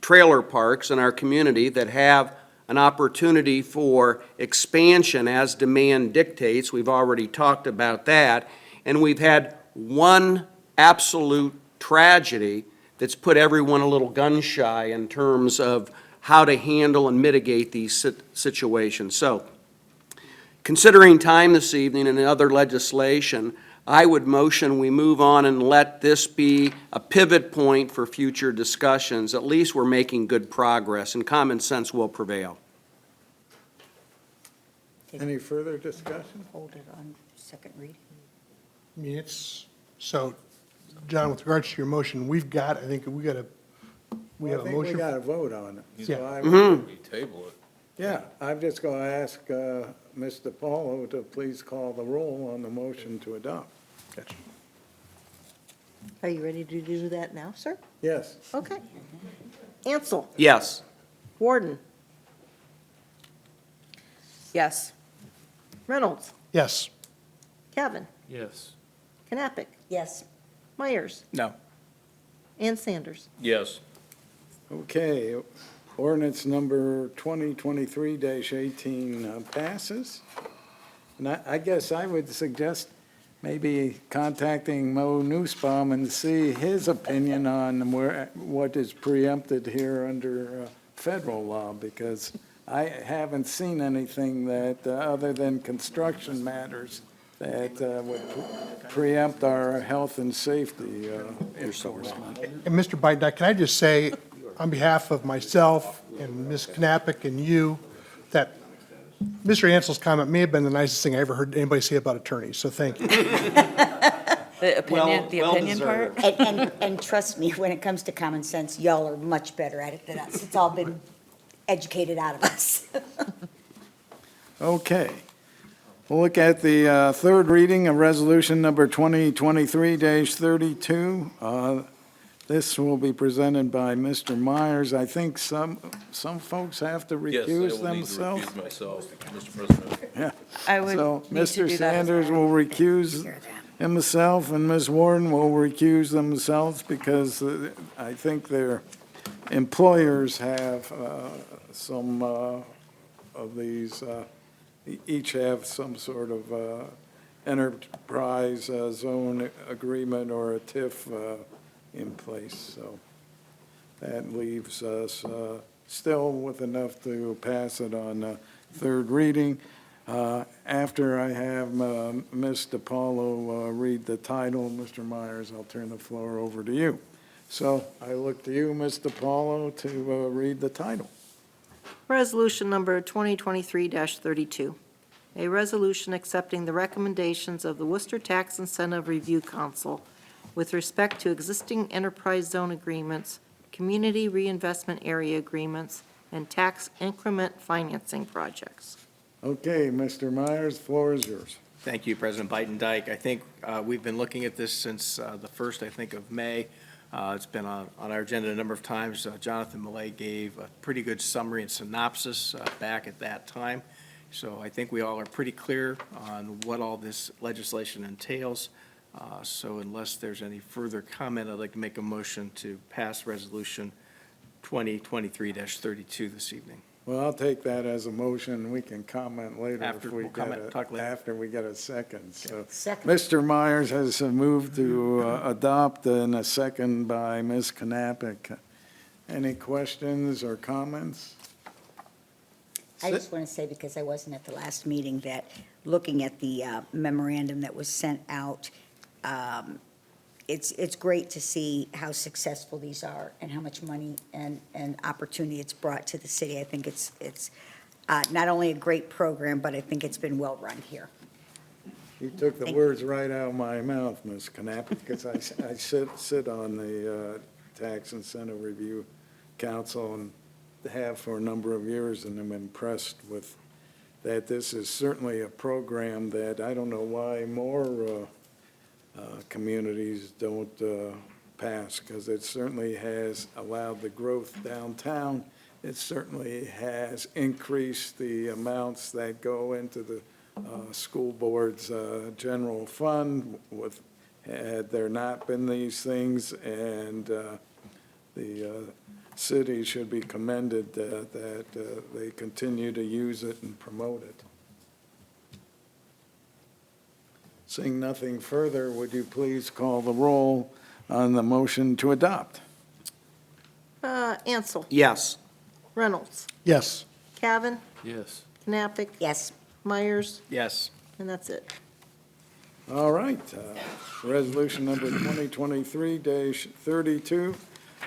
trailer parks in our community that have an opportunity for expansion as demand dictates. We've already talked about that. And we've had one absolute tragedy that's put everyone a little gun-shy in terms of how to handle and mitigate these situations. So, considering time this evening and other legislation, I would motion we move on and let this be a pivot point for future discussions. At least we're making good progress, and common sense will prevail. Any further discussion? Hold it on second reading. I mean, so, John, with regards to your motion, we have a I think we motion. got to vote on it. Yeah. So I- You table it. Yeah, I'm just going to ask Mr. Paulo to please call the roll on the motion to adopt. Gotcha. Are you ready to do that now, sir? Yes. Okay. Ansel, Yes. Warden, Yes. Reynolds, Yes. Cavan, Yes. Knappich, Yes. Myers, No. and Sanders. Yes. Okay, Ordinance number 2023-18 passes. And I guess I would suggest maybe contacting Mo Nussbaum and see his opinion on what is preempted here under federal law, because I haven't seen anything that, other than construction matters, that would preempt our health and safety enforcement. And Mr. Biden, can I just say, on behalf of myself and Ms. Knappich and you, that Mr. Ansell's comment may have been the nicest thing I ever heard anybody say about attorneys, so thank you. The opinion part? And trust me, when it comes to common sense, y'all are much better at it than us. It's all been educated out of us. Okay. We'll look at the third reading of resolution number 2023-32. This will be presented by Mr. Myers. I think some folks have to recuse themselves. Mr. President. Yeah. I would So need to Mr. do that as Sanders well. will recuse himself, and Ms. Warden will recuse themselves, because I think their employers have some of these, each have some sort of enterprise zone agreement or a TIF in place. So that leaves us still with enough to pass it on third reading. After I have Ms. DiPaolo read the title, Mr. Myers, I'll turn the floor over to you. So I look to you, Ms. DiPaolo, to read the title. Resolution number 2023-32, a resolution accepting the recommendations of the Worcester Tax Incentive Review Council with respect to existing enterprise zone agreements, community reinvestment area agreements, and tax increment financing projects. Okay, Mr. Myers, the floor is yours. Thank you, President Biden-Dyke. I think we've been looking at this since the 1st, I think, of May. It's been on our agenda a number of times. Jonathan Millay gave a pretty good summary and synopsis back at that time. So I think we all are pretty clear on what all this legislation entails. So unless there's any further comment, I'd like to make a motion to pass Resolution 2023-32 this evening. Well, I'll take that as a motion. We can comment later After, if we we'll get comment, talk later. after we get a second. So Second. Mr. Myers has moved to adopt, and a second by Ms. Knappich. Any questions or comments? I just want to say, because I wasn't at the last meeting, that looking at the memorandum that was sent out, it's great to see how successful these are and how much money and opportunity it's brought to the city. I think it's not only a great program, but I think it's been well-run here. You took the words right out of my mouth, Ms. Knappich, because I sit on the Tax Incentive Review Council and have for a number of years, and I'm impressed with that. This is certainly a program that I don't know why more communities don't pass, because it certainly has allowed the growth downtown. It certainly has increased the amounts that go into the school board's general fund with, had there not been these things, and the city should be commended that they continue to use it and promote it. Seeing nothing further, would you please call the roll on the motion to adopt? Ansel, Yes. Reynolds, Yes. Cavan, Yes. Knappich, Yes. Myers, Yes. and that's it. All right, resolution number 2023-32.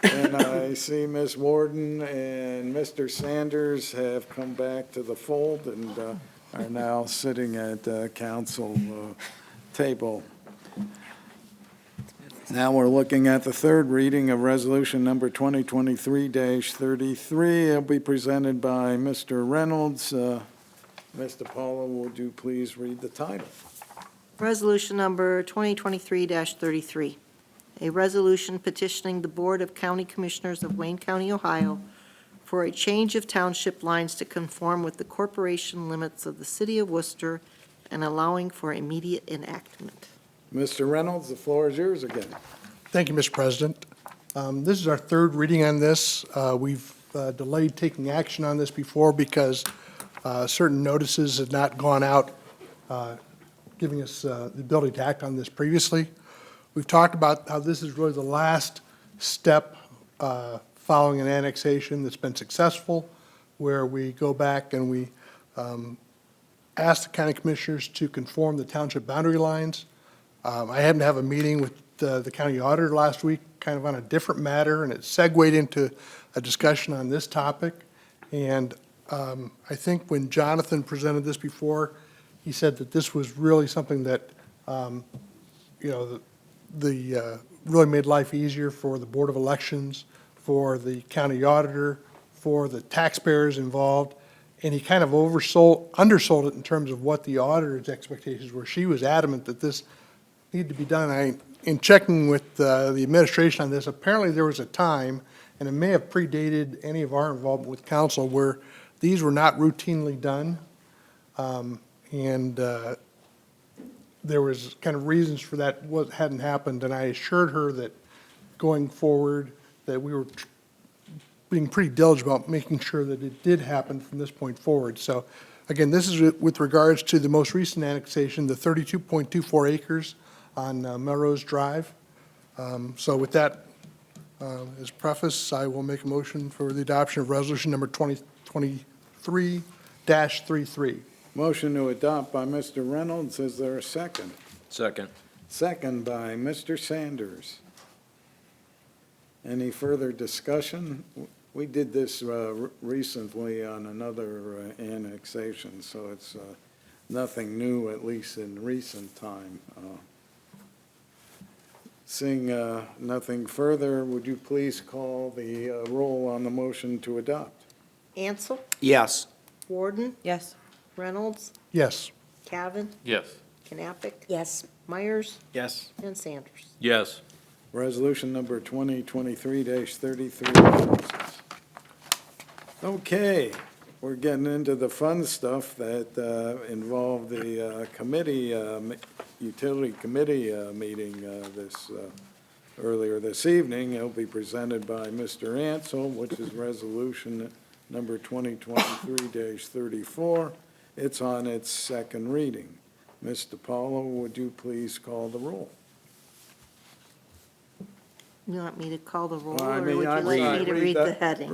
And I see Ms. Warden and Mr. Sanders have come back to the fold and are now sitting at council table. Now we're looking at the third reading of resolution number 2023-33. It'll be presented by Mr. Reynolds. Ms. DiPaolo, would you please read the title? Resolution number 2023-33, a resolution petitioning the Board of County Commissioners of Wayne County, Ohio, for a change of township lines to conform with the corporation limits of the city of Worcester and allowing for immediate enactment. Mr. Reynolds, the floor is yours again. Thank you, Mr. President. This is our third reading on this. We've delayed taking action on this before because certain notices had not gone out, giving us the ability to act on this previously. We've talked about how this is really the last step following an annexation that's been successful, where we go back and we ask the county commissioners to conform the township boundary lines. I happened to have a meeting with the county auditor last week, kind of on a different matter, and it segued into a discussion on this topic. And I think when Jonathan presented this before, he said that this was really something that, really made life easier for the Board of Elections, for the county auditor, for the taxpayers involved. And he kind of undersold it in terms of what the auditor's expectations were. She was adamant that this needed to be done. In checking with the administration on this, apparently there was a time, and it may have predated any of our involvement with council, where these were not routinely done. There was kind of reasons for that what hadn't happened, and I assured her that going forward, that we were being pretty diligent about making sure that it did happen from this point forward. So again, this is with regards to the most recent annexation, the 32.24 acres on Melrose Drive. So with that as preface, I will make a motion for the adoption of resolution number 2023-33. Motion to adopt by Mr. Reynolds. Is there a second? Second. Second by Mr. Sanders. Any further discussion? We did this recently on another annexation, so it's nothing new, at least in recent time. Seeing nothing further, would you please call the roll on the motion to adopt? Ansel, Yes. Warden, Yes. Reynolds, Yes. Cavan, Yes. Knappich, Yes. Myers, Yes. and Sanders. Yes. Resolution number 2023-33 passes. Okay, we're getting into the fun stuff that involved the utility committee meeting earlier this evening. It'll be presented by Mr. Ansel, which is resolution number 2023-34. It's on its second reading. Mr. Paulo, would you please call the roll? You want me to call the roll, Well, I or would mean, you I'm like sorry, me to read the that- heading?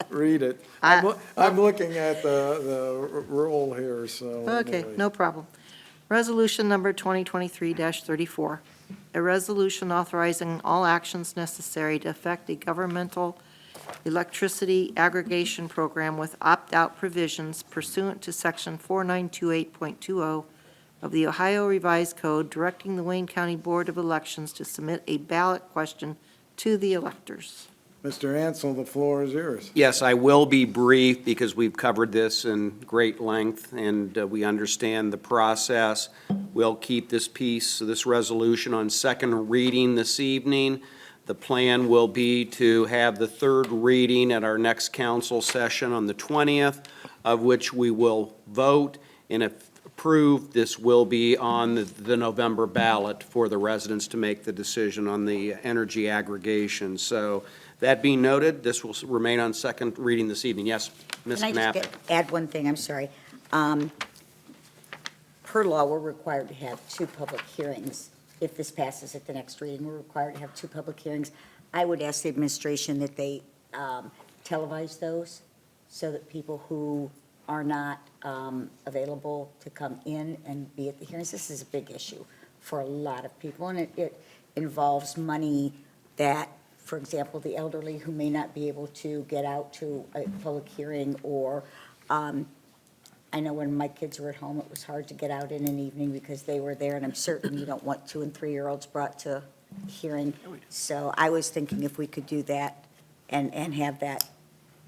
Read it. I'm looking at the roll here, so. Okay, anyway. no problem. Resolution number 2023-34, a resolution authorizing all actions necessary to effect a governmental electricity aggregation program with opt-out provisions pursuant to Section 4928.20 of the Ohio Revised Code, directing the Wayne County Board of Elections to submit a ballot question to the electors. Mr. Ansel, the floor is yours. Yes, I will be brief because we've covered this in great length and we understand the process. We'll keep this resolution on second reading this evening. The plan will be to have the third reading at our next council session on the 20th, of which we will vote, and if approved, this will be on the November ballot for the residents to make the decision on the energy aggregation. So that being noted, this will remain on second reading this evening. Yes, Ms. Can I Knappich? just add one thing? I'm sorry. Per law, we're required to have two public hearings. If this passes at the next reading, we're required to have two public hearings. I would ask the administration that they televise those so that people who are not available to come in and be at the hearings. This is a big issue for a lot of people, and it involves money that, for example, the elderly who may not be able to get out to a public hearing, or I know when my kids were at home, it was hard to get out in an evening because they were there, and I'm certain you don't want 2- and 3-year-olds brought to hearing. So I was thinking if we could do that and have that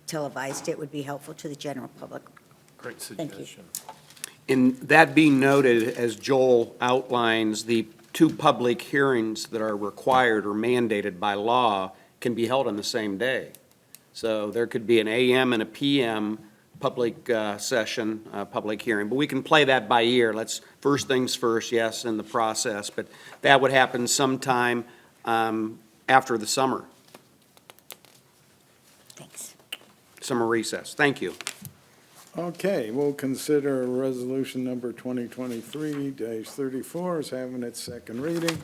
televised, it would be helpful to the general public. Great Thank you. And that being noted, as Joel outlines, the two public hearings that are required or mandated by law can be held on the same day. So there could be an AM and a PM public session, public hearing, but we can play that by ear. Let's, first things first, yes, in the process, but that would happen sometime after the summer. Thanks. summer recess. Thank you. Okay, we'll consider resolution number 2023-34 as having its second reading.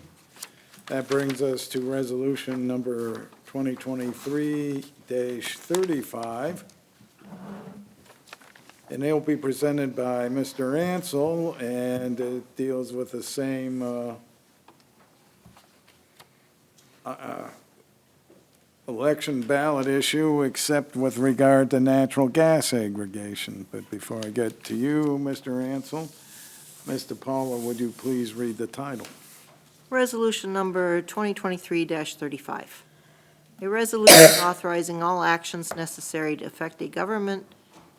That brings us to resolution number 2023-35. And it'll be presented by Mr. Ansel, and it deals with the same election ballot issue, except with regard to natural gas aggregation. But before I get to you, Mr. Ansel, Mr. Paula, would you please read the title? Resolution number 2023-35. A resolution authorizing all actions necessary to effect a government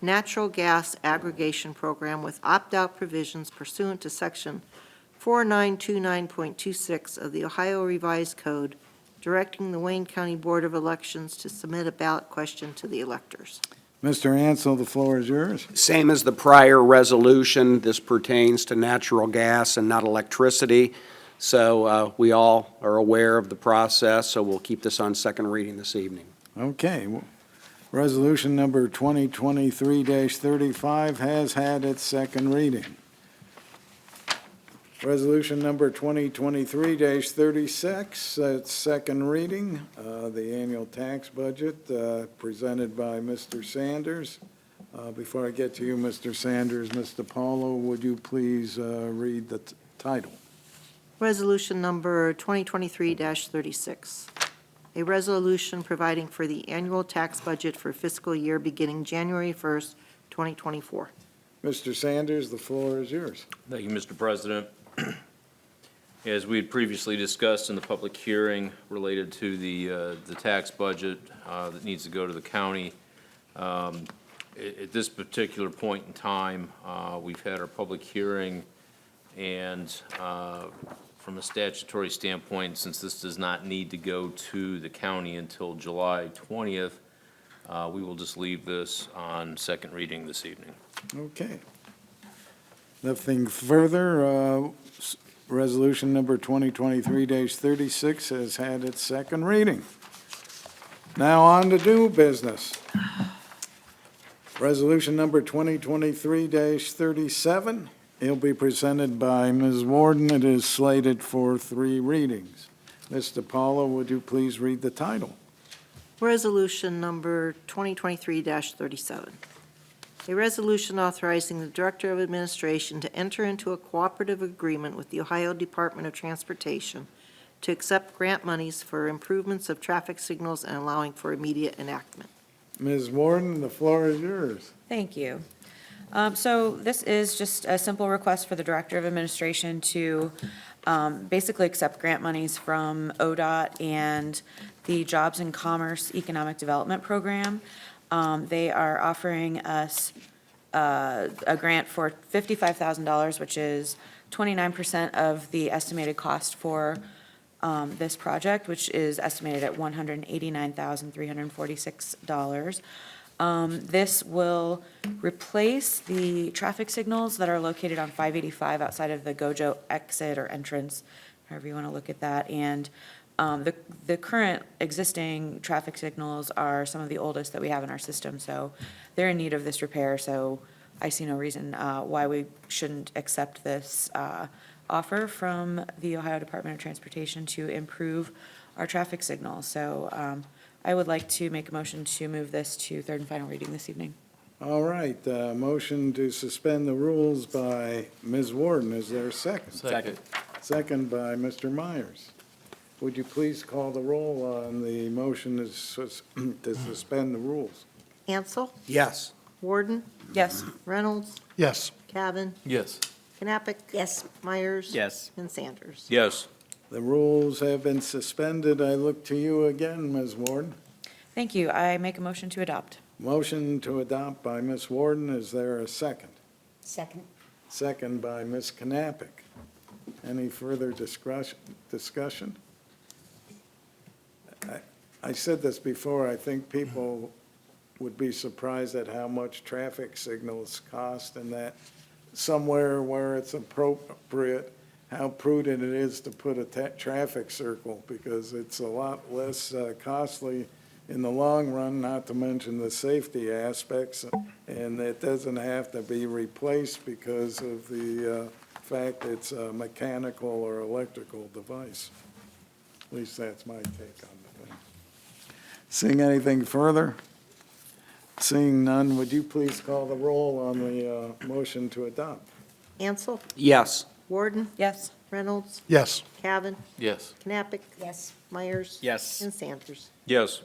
natural gas aggregation program with opt-out provisions pursuant to Section 4929.26 of the Ohio Revised Code, directing the Wayne County Board of Elections to submit a ballot question to the electors. Mr. Ansel, the floor is yours. Same as the prior resolution, this pertains to natural gas and not electricity. So we all are aware of the process, so we'll keep this on second reading this evening. Okay. Resolution number 2023-35 has had its second reading. Resolution number 2023-36, its second reading, the annual tax budget presented by Mr. Sanders. Before I get to you, Mr. Sanders, Mr. Paulo, would you please read the title? Resolution number 2023-36. A resolution providing for the annual tax budget for fiscal year beginning January 1st, 2024. Mr. Sanders, the floor is yours. Thank you, Mr. President. As we had previously discussed in the public hearing related to the tax budget that needs to go to the county, at this particular point in time, we've had our public hearing, and from a statutory standpoint, since this does not need to go to the county until July 20th, we will just leave this on second reading this evening. Okay. Nothing further. Resolution number 2023-36 has had its second reading. Now on to new business. Resolution number 2023-37. It'll be presented by Ms. Warden. It is slated for 3 readings. Mr. Paulo, would you please read the title? Resolution number 2023-37. A resolution authorizing the Director of Administration to enter into a cooperative agreement with the Ohio Department of Transportation to accept grant monies for improvements of traffic signals and allowing for immediate enactment. Ms. Warden, the floor is yours. Thank you. So this is just a simple request for the Director of Administration to basically accept grant monies from ODOT and the Jobs and Commerce Economic Development Program. They are offering us a grant for $55,000, which is 29% of the estimated cost for this project, which is estimated at $189,346. This will replace the traffic signals that are located on 585 outside of the Gojo exit or entrance, however you want to look at that. And the current existing traffic signals are some of the oldest that we have in our system, so they're in need of this repair. So I see no reason why we shouldn't accept this offer from the Ohio Department of Transportation to improve our traffic signals. So I would like to make a motion to move this to third and final reading this evening. All right, motion to suspend the rules by Ms. Warden. Is there a second? Second. Second by Mr. Myers. Would you please call the roll on the motion to suspend the rules? Ansel, Yes. Warden, Yes. Reynolds, Yes. Cavan, Yes. Knappich. Yes. Myers. Yes. And Sanders. Yes. The rules have been suspended. I look to you again, Ms. Warden. Thank you. I make a motion to adopt. Motion to adopt by Ms. Warden. Is there a second? Second. Second by Ms. Knappich. Any further discussion? I said this before, I think people would be surprised at how much traffic signals cost, and that somewhere where it's appropriate, how prudent it is to put a traffic circle, because it's a lot less costly in the long run, not to mention the safety aspects, and it doesn't have to be replaced because of the fact it's a mechanical or electrical device. At least that's my take on the thing. Seeing anything further? Seeing none, would you please call the roll on the motion to adopt? Ansel, Yes. Warden, Yes. Reynolds, Yes. Cavan, Yes. Knappich, Yes. Myers. Yes. And Sanders. Yes.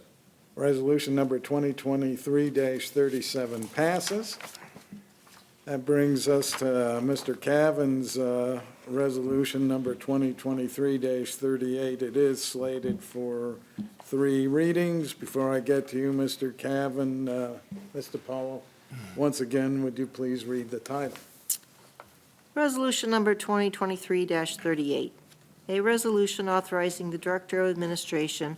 Resolution number 2023-37 passes. That brings us to Mr. Cavan's resolution number 2023-38. It is slated for 3 readings. Before I get to you, Mr. Cavan, Mr. Powell, once again, would you please read the title? Resolution number 2023-38, a resolution authorizing the Director of Administration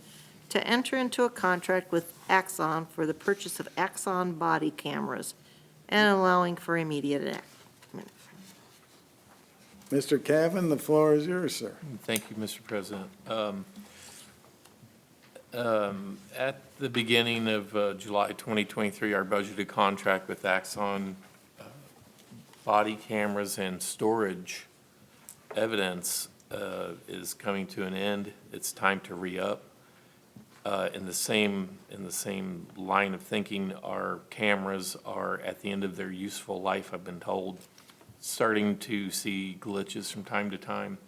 to enter into a contract with Axon for the purchase of Axon body cameras and allowing for immediate enactment. Mr. Cavan, the floor is yours, sir. Thank you, Mr. President. At the beginning of July 2023, our budgeted contract with Axon body cameras and storage evidence is coming to an end. It's time to re-up. In the same line of thinking, our cameras are at the end of their useful life, I've been told, starting to see glitches from time to time.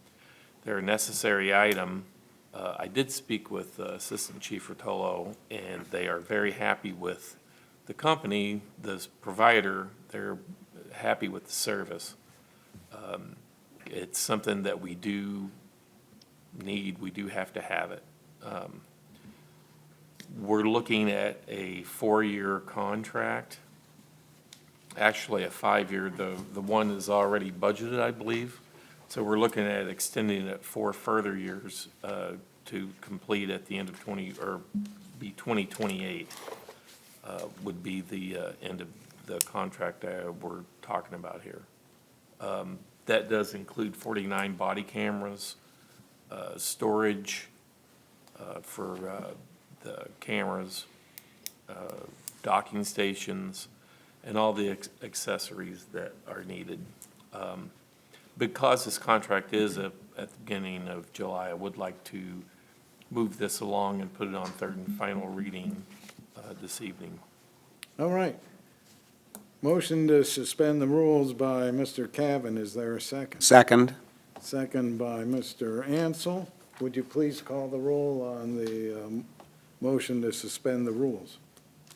They're a necessary item. I did speak with Assistant Chief Rotolo, and they are very happy with the company, the provider. They're happy with the service. It's something that we do need. We do have to have it. We're looking at a 4-year contract, actually a 5-year. The one is already budgeted, I believe. So we're looking at extending it 4 further years to complete at the end of 2028 would be the end of the contract we're talking about here. That does include 49 body cameras, storage for the cameras, docking stations, and all the accessories that are needed. Because this contract is at the beginning of July, I would like to move this along and put it on 3rd and final reading this evening. All right. Motion to suspend the rules by Mr. Cavan. Is there a second? Second. Second by Mr. Ansel. Would you please call the roll on the motion to suspend the rules?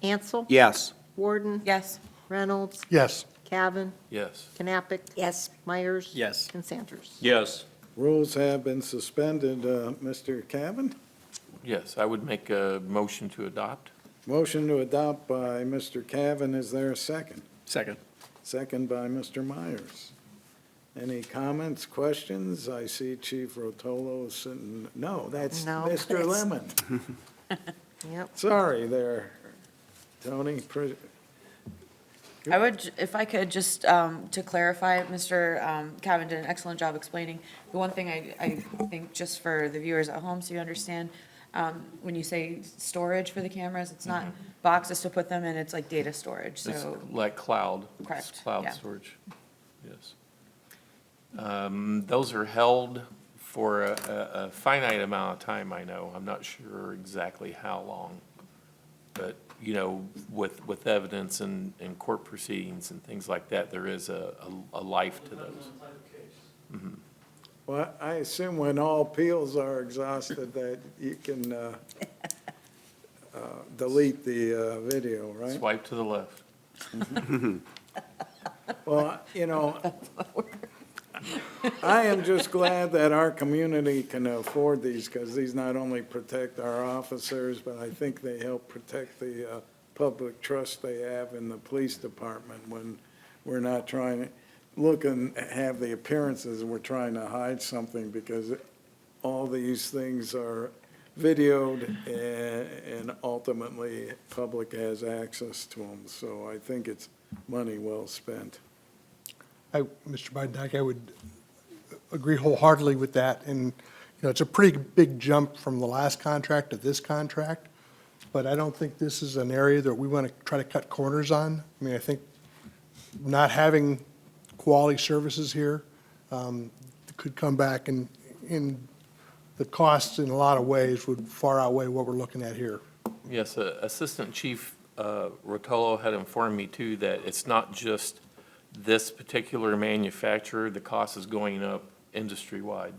Ansel, Yes. Warden, Yes. Reynolds, Yes. Cavan, Yes. Knappich, Yes. Myers. Yes. And Sanders. Yes. Rules have been suspended. Mr. Cavan? Yes, I would make a motion to adopt. Motion to adopt by Mr. Cavan. Is there a second? Second. Second by Mr. Myers. Any comments, questions? I see Chief Rotolo sitting, no, that's No. Mr. Lemon. Yep. Sorry there, Tony. I would, if I could, just to clarify, Mr. Cavan did an excellent job explaining. The one thing I think, just for the viewers at home, so you understand, when you say storage for the cameras, it's not boxes to put them in, it's like data storage, It's so. like cloud. Correct, It's cloud yeah. storage, yes. Those are held for a finite amount of time, I know. I'm not sure exactly how long. But, you know, with evidence and court proceedings and things like that, there is a life to those. Mhm. Well, I assume when all appeals are exhausted that you can delete the video, right? Swipe to the left. Well, you know, I am just glad that our community can afford these, because these not only protect our officers, but I think they help protect the public trust they have in the police department when we're not trying to look and have the appearances we're trying to hide something, because all these things are videoed and ultimately public has access to them. So I think it's money well spent. Mr. Biden, I would agree wholeheartedly with that. And, you know, it's a pretty big jump from the last contract to this contract. but I don't think this is an area that we want to try to cut corners on. I mean, I think not having quality services here could come back and the costs in a lot of ways would far outweigh what we're looking at here. Yes, Assistant Chief Rotolo had informed me too that it's not just this particular manufacturer, the cost is going up industry-wide.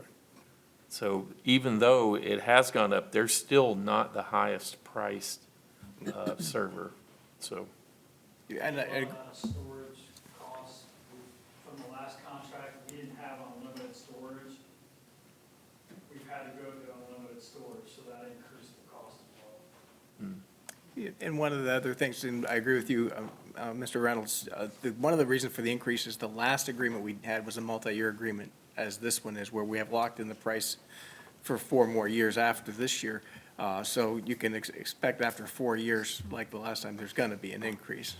So even though it has gone up, they're still not the highest priced server, so. And Storage costs, from the last contract, we didn't have unlimited storage. We've had to go to unlimited storage, so that increased the cost as well. And one of the other things, and I agree with you, Mr. Reynolds, one of the reasons for the increase is the last agreement we had was a multi-year agreement, as this one is, where we have locked in the price for 4 more years after this year. So you can expect after 4 years, like the last time, there's going to be an increase.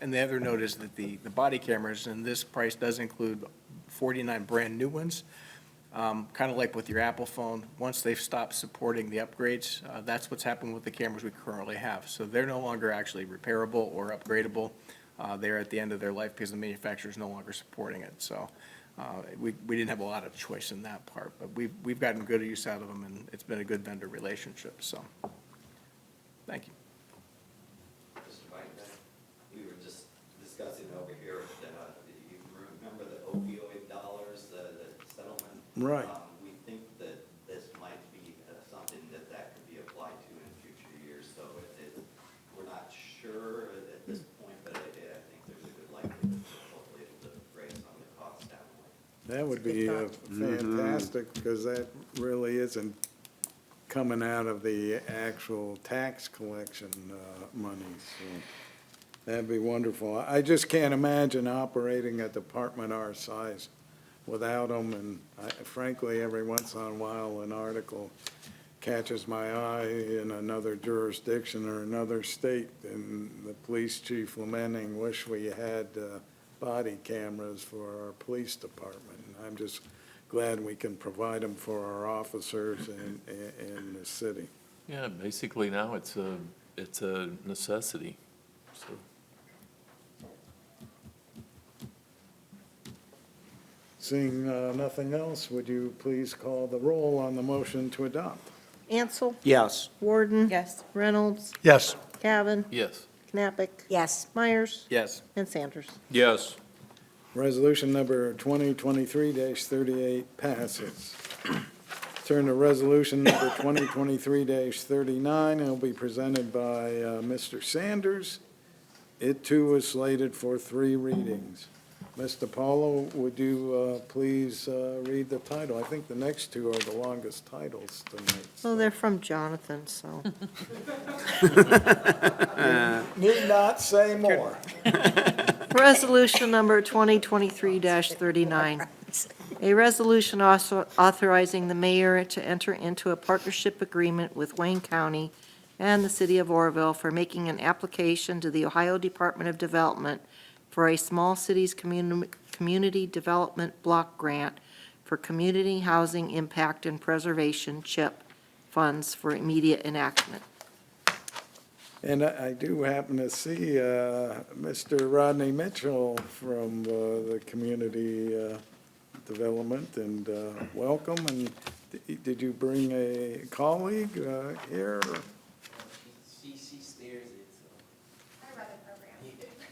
And the other note is that the body cameras, and this price does include 49 brand-new ones. Kind of like with your Apple phone, once they've stopped supporting the upgrades, that's what's happened with the cameras we currently have. So they're no longer actually repairable or upgradable. They're at the end of their life because the manufacturer is no longer supporting it. So we didn't have a lot of choice in that part, but we've gotten good use out of them, and it's been a good vendor relationship, so, thank you. Mr. Biden, we were just discussing over here, you remember the opioid dollars, the settlement? Right. We think that this might be something that could be applied to in future years, so we're not sure at this point, but I think there's a good likelihood that hopefully it'll bring some of the costs down. That would be fantastic, because that really isn't coming out of the actual tax collection money, so that'd be wonderful. I just can't imagine operating a department our size without them, and frankly, every once in a while, an article catches my eye in another jurisdiction or another state, and the police chief lamenting, wish we had body cameras for our police department. I'm just glad we can provide them for our officers in the city. Yeah, basically now it's a necessity, so. Seeing nothing else, would you please call the roll on the motion to adopt? Ansel, Yes. Warden. Yes. Reynolds, Yes. Cavan, Yes. Knappich, Yes. Myers, Yes. and Sanders. Yes. Resolution number 2023-38 passes. Turn to resolution number 2023-39. It'll be presented by Mr. Sanders. It too is slated for 3 readings. Mr. Paulo, would you please read the title? I think the next 2 are the longest titles tonight. Well, they're from Jonathan, so. Need not say more. Resolution number 2023-39. A resolution also authorizing the mayor to enter into a partnership agreement with Wayne County and the city of Oroville for making an application to the Ohio Department of Development for a Small Cities Community Development Block Grant for Community Housing Impact and Preservation CHIP funds for immediate enactment. And I do happen to see Mr. Rodney Mitchell from the Community Development, and welcome. And did you bring a colleague here? She steers it, so. I run the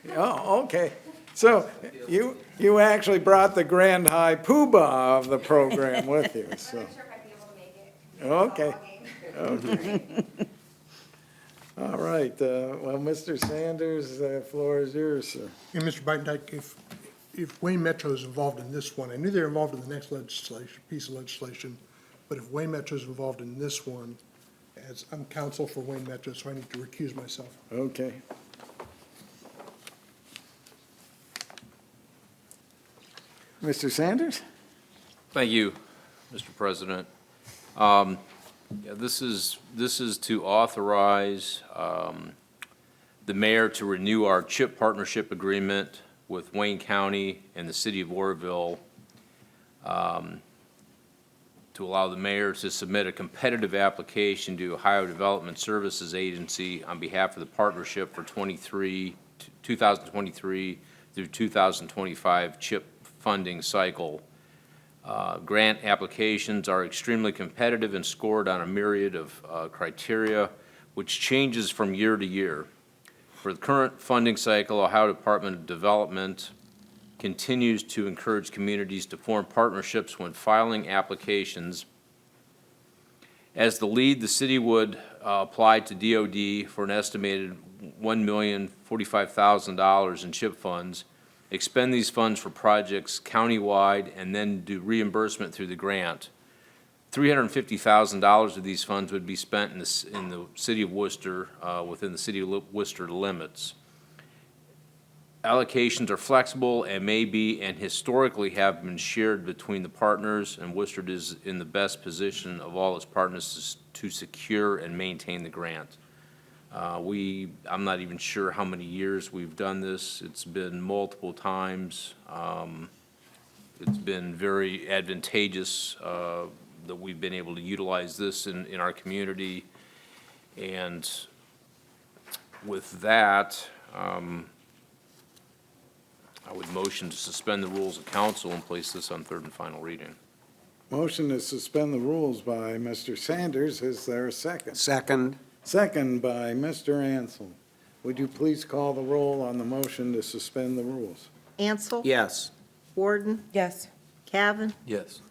program. Oh, okay. So you actually brought the grand high poobah of the program with you, so. I'm not sure if I'd be able to make it. Okay. Okay. All right, well, Mr. Sanders, the floor is yours, sir. And Mr. Biden, if Wayne Metro is involved in this one, I knew they were involved in the next piece of legislation, but if Wayne Metro is involved in this one, as I'm counsel for Wayne Metro, so I need to recuse myself. Okay. Mr. Sanders? Thank you, Mr. President. Yeah, this is to authorize the mayor to renew our CHIP partnership agreement with Wayne County and the city of Oroville to allow the mayor to submit a competitive application to Ohio Development Services Agency on behalf of the partnership for 2023 through 2025 CHIP funding cycle. Grant applications are extremely competitive and scored on a myriad of criteria, which changes from year to year. For the current funding cycle, Ohio Department of Development continues to encourage communities to form partnerships when filing applications. As the lead, the city would apply to DOD for an estimated $1,045,000 in CHIP funds, expend these funds for projects countywide, and then do reimbursement through the grant. $350,000 of these funds would be spent in the city of Wooster, within the city of Wooster limits. Allocations are flexible and may be and historically have been shared between the partners, and Worcester is in the best position of all its partners to secure and maintain the grant. I'm not even sure how many years we've done this. It's been multiple times. It's been very advantageous that we've been able to utilize this in our community. And with that, I would motion to suspend the rules of council and place this on third and final reading. Motion to suspend the rules by Mr. Sanders. Is there a second? Second. Second by Mr. Ansel. Would you please call the roll on the motion to suspend the rules? Ansel? Yes. Warden? Yes. Cavan? Yes.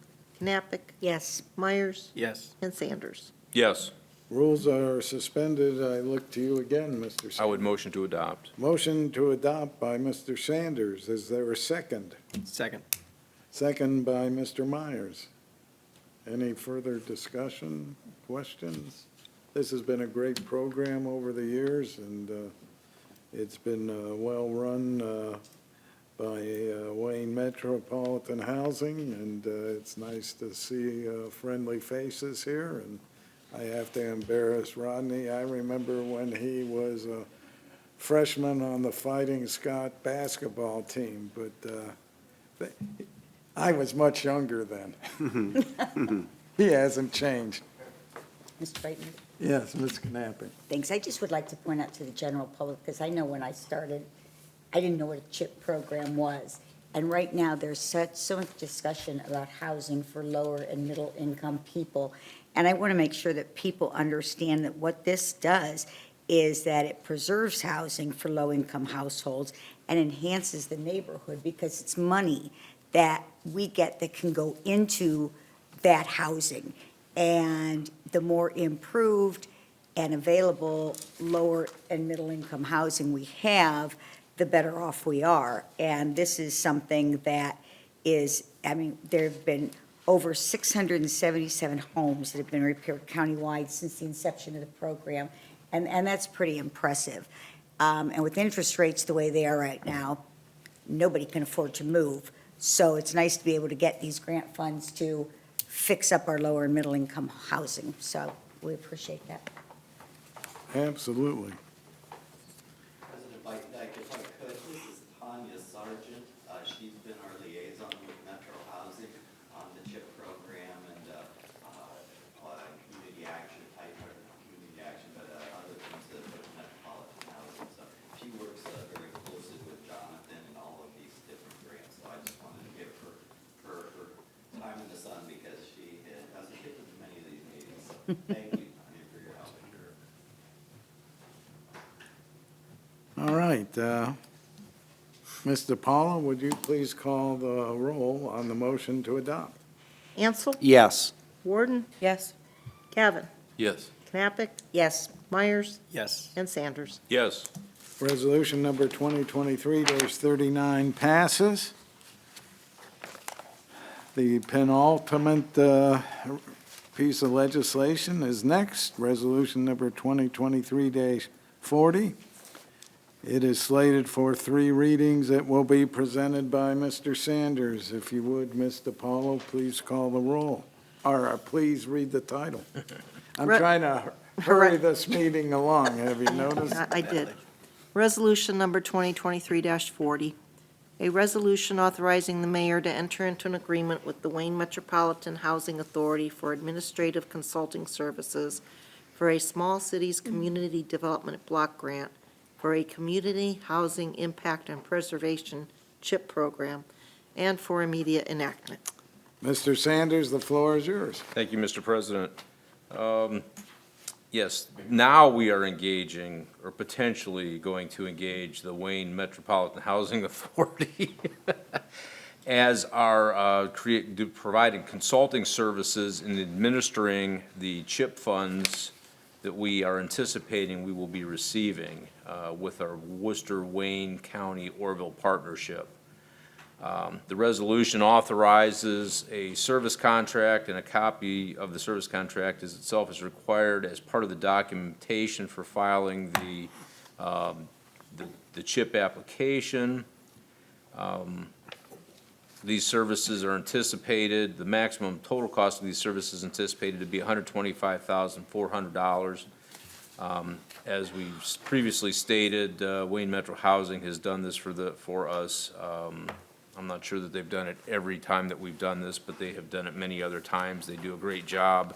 Knappich? Yes. Myers? Yes. And Sanders. Yes. Rules are suspended. I look to you again, Mr. Sanders. I would motion to adopt. Motion to adopt by Mr. Sanders. Is there a second? Second. Second by Mr. Myers. Any further discussion, questions? This has been a great program over the years, and it's been well-run by Wayne Metropolitan Housing, and it's nice to see friendly faces here. And I have to embarrass Rodney. I remember when he was a freshman on the Fighting Scott basketball team, but I was much younger then. He hasn't changed. Mr. Brayton? Yes, Ms. Knappich. Thanks. I just would like to point out to the general public, because I know when I started, I didn't know what a CHIP program was. And right now, there's so much discussion about housing for lower and middle income people. And I want to make sure that people understand that what this does is that it preserves housing for low-income households and enhances the neighborhood, because it's money that we get that can go into that housing. And the more improved and available lower and middle-income housing we have, the better off we are. And this is something that is, I mean, there have been over 677 homes that have been repaired countywide since the inception of the program, and that's pretty impressive. And with interest rates the way they are right now, nobody can afford to move. So it's nice to be able to get these grant funds to fix up our lower and middle income housing. So we appreciate that. Absolutely. President Bite-Dyke, if I could, this is Tanya Sargent. She's been our liaison with Metro Housing on the CHIP program and community action type, or not community action, but other things that put metropolitan housing. So she works very closely with Jonathan and all of these different grants. So I just wanted to give her time in the sun, because she doesn't get to many of these meetings. So thank you, Tanya, for your help. All right. Mr. Paula, would you please call the roll on the motion to adopt? Ansel? Yes. Warden? Yes. Cavan? Yes. Knappich? Yes. Myers? Yes. And Sanders. Yes. Resolution number 2023-39 passes. The penultimate piece of legislation is next, resolution number 2023-40. It is slated for 3 readings. It will be presented by Mr. Sanders. If you would, Mr. Paulo, please call the roll, or please read the title. I'm trying to hurry this meeting along. Have you noticed? I did. Resolution number 2023-40, A resolution authorizing the mayor to enter into an agreement with the Wayne Metropolitan Housing Authority for administrative consulting services for a Small Cities Community Development Block Grant for a Community Housing Impact and Preservation CHIP program and for immediate enactment. Mr. Sanders, the floor is yours. Thank you, Mr. President. Yes, now we are engaging, or potentially going to engage, the Wayne Metropolitan Housing Authority as our providing consulting services in administering the CHIP funds that we are anticipating we will be receiving with our Wooster-Wayne County Orville partnership. The resolution authorizes a service contract, and a copy of the service contract itself is required as part of the documentation for filing the CHIP application. These services are anticipated, the maximum total cost of these services is anticipated to be $125,400. As we previously stated, Wayne Metro Housing has done this for us. I'm not sure that they've done it every time that we've done this, but they have done it many other times. They do a great job.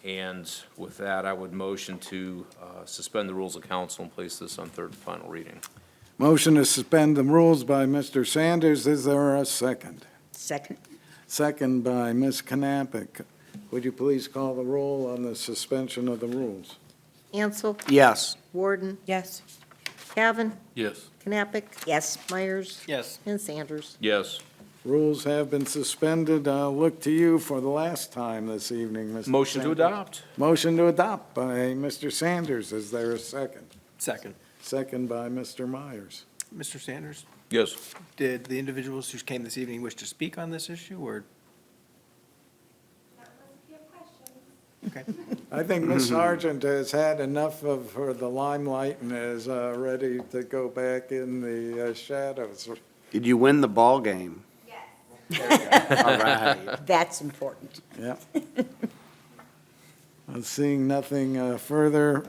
And with that, I would motion to suspend the rules of council and place this on third and final reading. Motion to suspend the rules by Mr. Sanders. Is there a second? Second. Second by Ms. Knappich. Would you please call the roll on the suspension of the rules? Ansel, Yes. Warden, Yes. Cavan, Yes. Knappich, Yes. Myers, Yes. and Sanders. Yes. Rules have been suspended. I'll look to you for the last time this evening, Mr. Motion to Sanders. adopt. Motion to adopt by Mr. Sanders. Is there a second? Second. Second by Mr. Myers. Mr. Sanders, Yes. did the individuals who came this evening wish to speak on this issue, or? That was your question. Okay. I think Ms. Sargent has had enough of the limelight and is ready to go back in the shadows. Did you win the ball game? Yes. All right. That's important. Yeah. Seeing nothing further,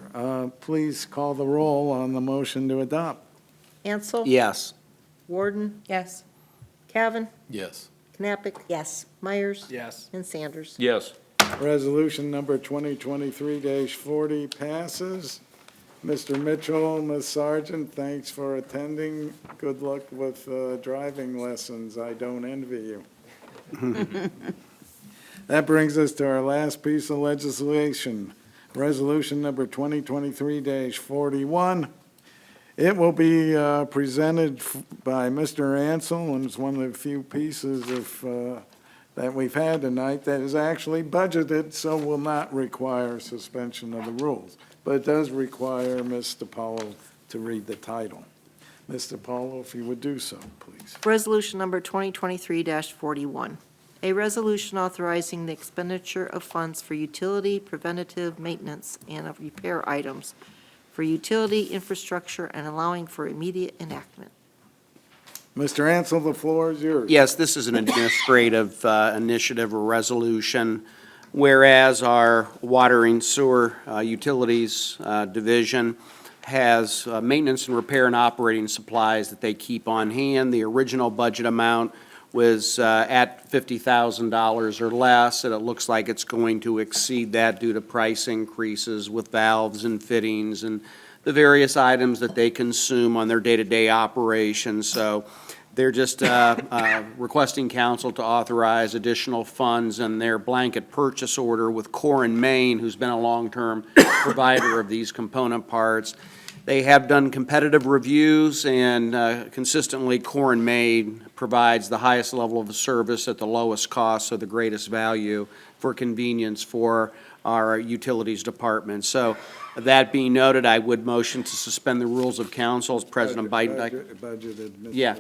please call the roll on the motion to adopt. Ansel, Yes. Warden, Yes. Cavan, Yes. Knappich, Yes. Myers, Yes. and Sanders. Yes. Resolution number 2023-40 passes. Mr. Mitchell, Ms. Sargent, thanks for attending. Good luck with driving lessons. I don't envy you. That brings us to our last piece of legislation, resolution number 2023-41. It will be presented by Mr. Ansel, and it's one of the few pieces that we've had tonight that is actually budgeted, so will not require suspension of the rules. But it does require Ms. DiPaolo to read the title. Ms. DiPaolo, if you would do so, please. Resolution number 2023-41. A resolution authorizing the expenditure of funds for utility preventative maintenance and of repair items for utility infrastructure and allowing for immediate enactment. Mr. Ansel, the floor is yours. Yes, this is an administrative initiative or resolution, whereas our water and sewer utilities division has maintenance and repair and operating supplies that they keep on hand. The original budget amount was at $50,000 or less, and it looks like it's going to exceed that due to price increases with valves and fittings and the various items that they consume on their day-to-day operations. So they're just requesting council to authorize additional funds in their blanket purchase order with Core in Maine, who's been a long-term provider of these component parts. They have done competitive reviews, and consistently Core in Maine provides the highest level of service at the lowest cost, so the greatest value for convenience for our utilities department. So that being noted, I would motion to suspend the rules of council as President Biden. Budgeted. Mr. Yeah,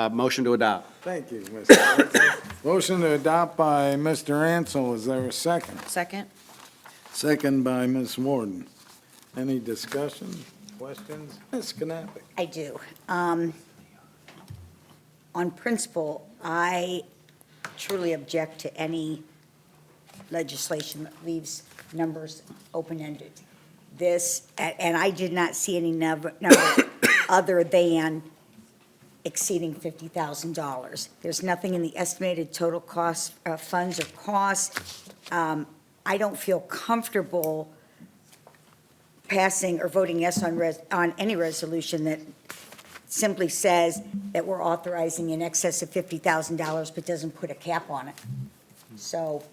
motion to adopt. Thank you, Mr. Ansel. Motion to adopt by Mr. Ansel. Is there a second? Second? Second by Ms. Warden. Any discussion, questions? Ms. Knappich. I do. On principle, I truly object to any legislation that leaves numbers open-ended. This, and I did not see any number other than exceeding $50,000. There's nothing in the estimated total cost, funds or costs. I don't feel comfortable passing or voting yes on any resolution that simply says that we're authorizing in excess of $50,000 but doesn't put a cap on it. So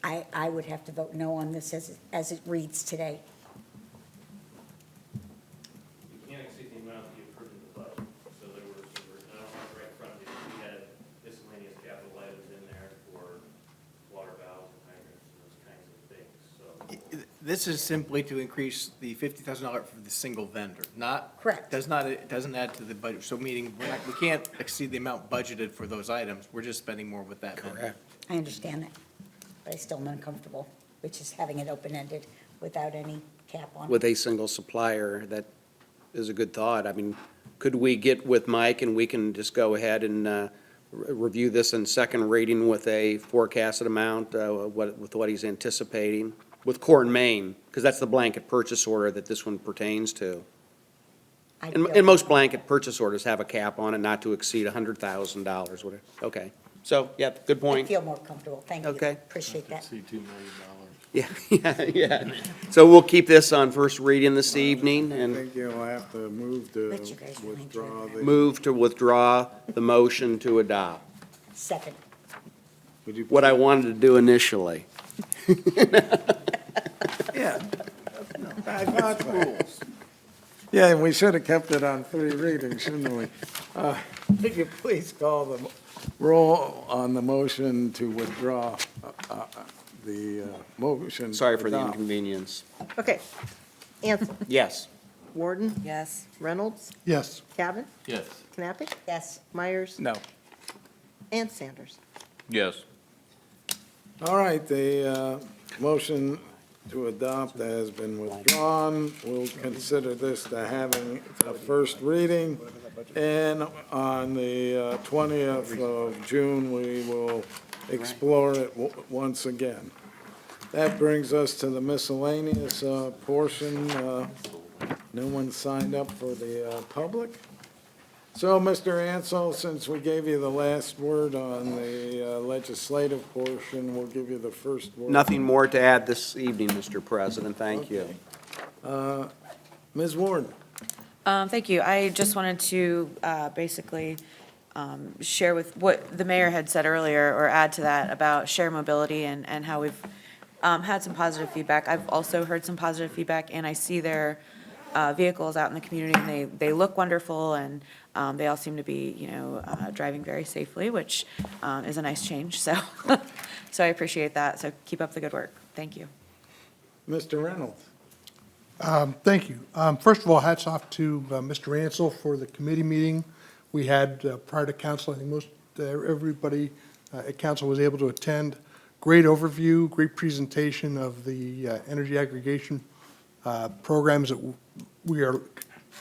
I would have to vote no on this as it reads today. You can't exceed the amount that you approved in the budget. So there were, I don't have it right in front of me, we had miscellaneous capital items in there for water valves and hydrants and those kinds of things, so. This is simply to increase the $50,000 for the single vendor, not. Correct. It doesn't add to the budget, so meaning we can't exceed the amount budgeted for those items, we're just spending more with that vendor. Correct. I understand that, but I still am uncomfortable, which is having it open-ended without any cap on it. With a single supplier, that is a good thought. I mean, could we get with Mike and we can just go ahead and review this in second reading with a forecasted amount, with what he's anticipating? With Core and Main, because that's the blanket purchase order that this one pertains to. I And feel- most blanket purchase orders have a cap on it, not to exceed $100,000, whatever. Okay. So, yeah, good I point. feel more comfortable, thank you. Okay. Appreciate that. See $2 million. Yeah. So we'll keep this on first reading this evening I and think you'll have to move to Let you guys remain withdraw the. move to withdraw the motion to adopt. Second. Would you- What I wanted to do initially. Yeah. God's rules. Yeah, and we should have kept it on 3 readings, shouldn't we? Could you please call the roll on the motion to withdraw the motion? to Sorry for the adopt? inconvenience. Okay. Ansel. Yes. Warden. Yes. Reynolds. Yes. Cavan. Yes. Knappich. Yes. Myers. No. And Sanders. Yes. All right, the motion to adopt has been withdrawn. We'll consider this to having a first reading. And on the 20th of June, we will explore it once again. That brings us to the miscellaneous portion. No one signed up for the public. So, Mr. Ansel, since we gave you the last word on the legislative portion, we'll give you the first word. Nothing more to add this evening, Mr. President. Thank you. Ms. Warden? Thank you. I just wanted to basically share with what the mayor had said earlier, or add to that about share mobility and how we've had some positive feedback. I've also heard some positive feedback, and I see their vehicles out in the community, and they look wonderful, and they all seem to be, driving very safely, which is a nice change. So, so I appreciate that. So keep up the good work. Thank you. Mr. Reynolds? Thank you. First of all, hats off to Mr. Ansel for the committee meeting we had prior to council. I think most everybody at council was able to attend. Great overview, great presentation of the energy aggregation programs that we are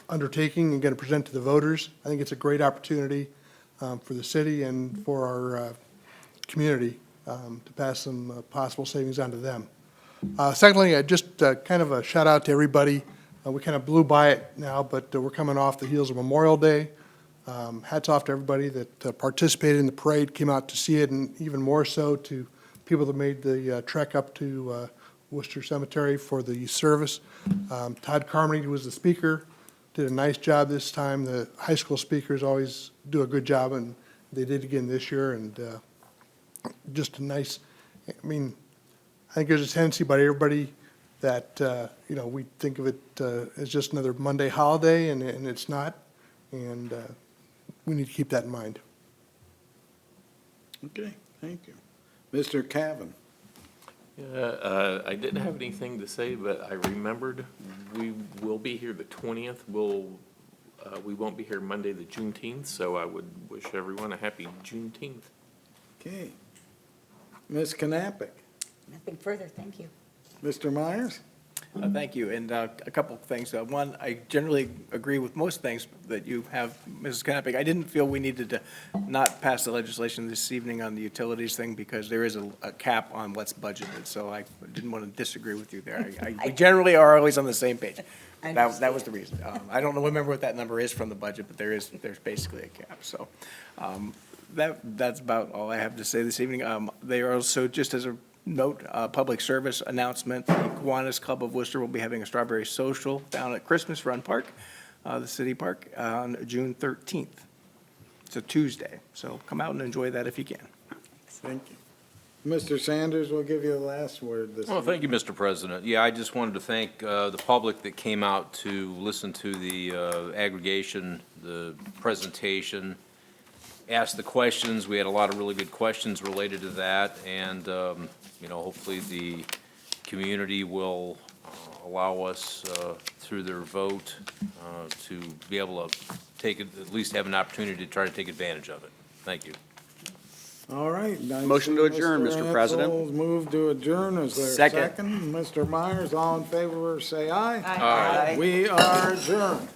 undertaking and going to present to the voters. I think it's a great opportunity for the city and for our community to pass some possible savings on to them. Secondly, just kind of a shout out to everybody. We kind of blew by it now, but we're coming off the heels of Memorial Day. Hats off to everybody that participated in the parade, came out to see it, and even more so to people that made the trek up to Wooster Cemetery for the service. Todd Carmody was the speaker, did a nice job this time. The high school speakers always do a good job, and they did again this year, and just a nice, I think there's a tendency by everybody that, we think of it as just another Monday holiday, and it's not, and we need to keep that in mind. Okay, thank you. Mr. Cavan? Yeah, I didn't have anything to say, but I remembered we will be here the 20th. We won't be here Monday, the Juneteenth, so I would wish everyone a happy Juneteenth. Okay. Ms. Knappich? Nothing further, thank you. Mr. Myers? Thank you, and a couple of things. One, I generally agree with most things that you have, Mrs. Knappich. I didn't feel we needed to not pass the legislation this evening on the utilities thing because there is a cap on what's budgeted, so I didn't want to disagree with you there. We generally are always on the same page. That was the reason. I don't remember what that number is from the budget, but there's basically a cap, so. That's about all I have to say this evening. They are also, just as a note, public service announcement, the Kiwanis Club of Worcester will be having a strawberry social down at Christmas Run Park, the city park, on June 13th. It's a Tuesday, so come out and enjoy that if you can. Thank you. Mr. Sanders will give you the last word this Well, evening. thank you, Mr. President. Yeah, I just wanted to thank the public that came out to listen to the aggregation, the presentation, ask the questions. We had a lot of really good questions related to that, and, hopefully the community will allow us, through their vote, to be able to at least have an opportunity to try to take advantage of it. Thank you. All right. I Motion to see adjourn, Mr. President. Ansell's moved to adjourn. Is there a Second. second? Mr. Myers, all in favor, say aye. Aye. We are adjourned.